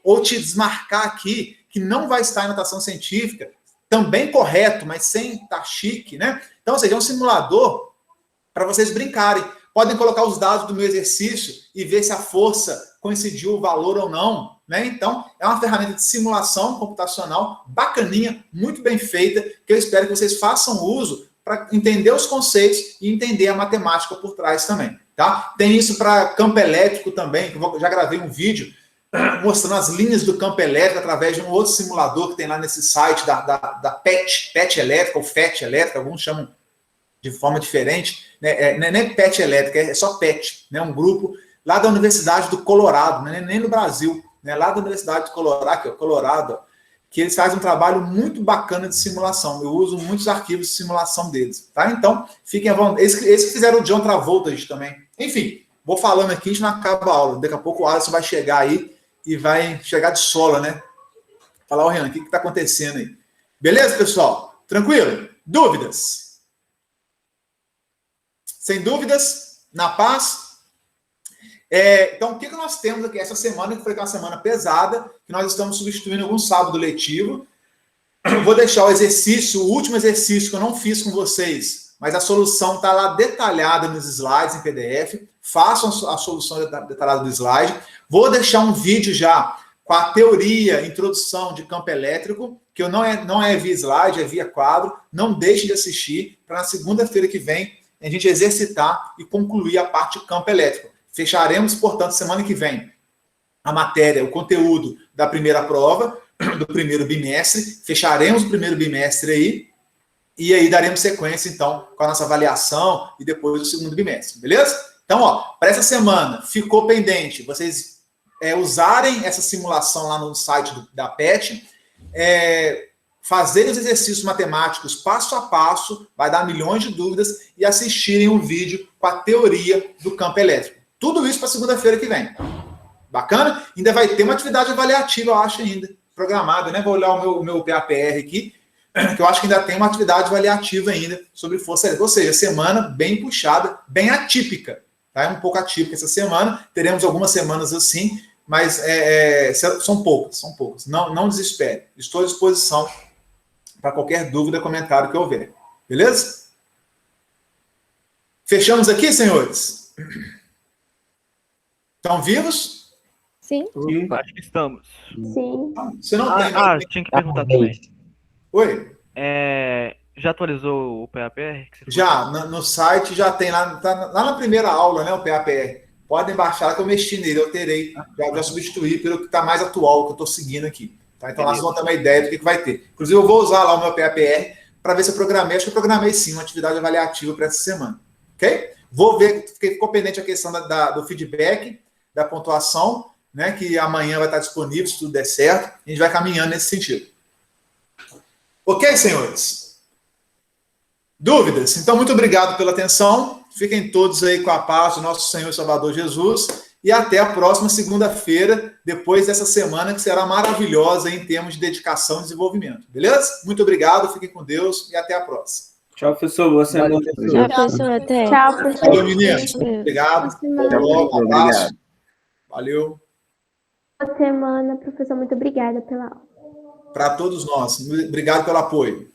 ou te desmarcar aqui, que não vai estar em notação científica, também correto, mas sem estar chique, né? Então, ou seja, é um simulador para vocês brincarem. Podem colocar os dados do meu exercício e ver se a força coincidiu o valor ou não, né? Então, é uma ferramenta de simulação computacional bacaninha, muito bem feita, que eu espero que vocês façam uso para entender os conceitos e entender a matemática por trás também, tá? Tem isso para campo elétrico também, que eu já gravei um vídeo mostrando as linhas do campo elétrico através de um outro simulador que tem lá nesse site da PET elétrica, ou FET elétrica, alguns chamam de forma diferente, né? Não é nem PET elétrica, é só PET, né? Um grupo lá da Universidade do Colorado, né? Nem no Brasil, né? Lá da Universidade do Colorado, que é o Colorado, que eles fazem um trabalho muito bacana de simulação. Eu uso muitos arquivos de simulação deles, tá? Então, fiquem à vontade. Eles que fizeram o John Travolta também. Enfim, vou falando aqui, a gente não acaba a aula. Daqui a pouco o Alisson vai chegar aí e vai chegar de sola, né? Falar, Renan, o que está acontecendo aí? Beleza, pessoal? Tranquilo? Dúvidas? Sem dúvidas? Na paz? Então, o que nós temos aqui essa semana, que foi uma semana pesada, que nós estamos substituindo algum sábado letivo. Eu vou deixar o último exercício que eu não fiz com vocês, mas a solução está lá detalhada nos slides em PDF. Façam a solução detalhada do slide. Vou deixar um vídeo já com a teoria, introdução de campo elétrico, que não é via slide, é via quadro. Não deixe de assistir, para na segunda-feira que vem a gente exercitar e concluir a parte de campo elétrico. Fecharemos, portanto, semana que vem, a matéria, o conteúdo da primeira prova, do primeiro bimestre. Fecharemos o primeiro bimestre aí, e aí daremos sequência, então, com a nossa avaliação e depois do segundo bimestre, beleza? Então, para essa semana, ficou pendente vocês usarem essa simulação lá no site da PET, fazerem os exercícios matemáticos passo a passo, vai dar milhões de dúvidas, e assistirem um vídeo com a teoria do campo elétrico. Tudo isso para segunda-feira que vem. Bacana? Ainda vai ter uma atividade avaliativa, eu acho, ainda, programada, né? Vou olhar o meu PAPR aqui, que eu acho que ainda tem uma atividade avaliativa ainda sobre força elétrica. Ou seja, semana bem puxada, bem atípica. Tá? É um pouco atípica essa semana. Teremos algumas semanas assim, mas são poucas. Não desespere. Estou à disposição para qualquer dúvida, comentário que houver. Beleza? Fechamos aqui, senhores? Estão vivos?
Sim.
Acho que estamos.
Sim.
Você não tem.
Tinha que perguntar também.
Oi?
Já atualizou o PAPR?
Já, no site já tem lá, tá lá na primeira aula, né, o PAPR. Podem baixar que eu mexi nele, eu terei, já substituí pelo que está mais atual, que eu estou seguindo aqui. Tá? Então lá vocês vão ter uma ideia do que vai ter. Inclusive eu vou usar lá o meu PAPR para ver se eu programei. Acho que eu programei sim uma atividade avaliativa para essa semana. Ok? Vou ver, ficou pendente a questão do feedback, da pontuação, né, que amanhã vai estar disponível, se tudo der certo. A gente vai caminhando nesse sentido. Ok, senhores? Dúvidas? Então, muito obrigado pela atenção. Fiquem todos aí com a paz do nosso Senhor e Salvador Jesus. E até a próxima segunda-feira, depois dessa semana que será maravilhosa em termos de dedicação e desenvolvimento. Beleza? Muito obrigado, fiquem com Deus e até a próxima.
Tchau, professor. Boa semana.
Tchau, professor. Até.
Tchau, professor.
Valeu, meninos. Obrigado. Até logo. Um abraço. Valeu.
Boa semana, professor. Muito obrigada pela aula.
Para todos nós. Obrigado pelo apoio.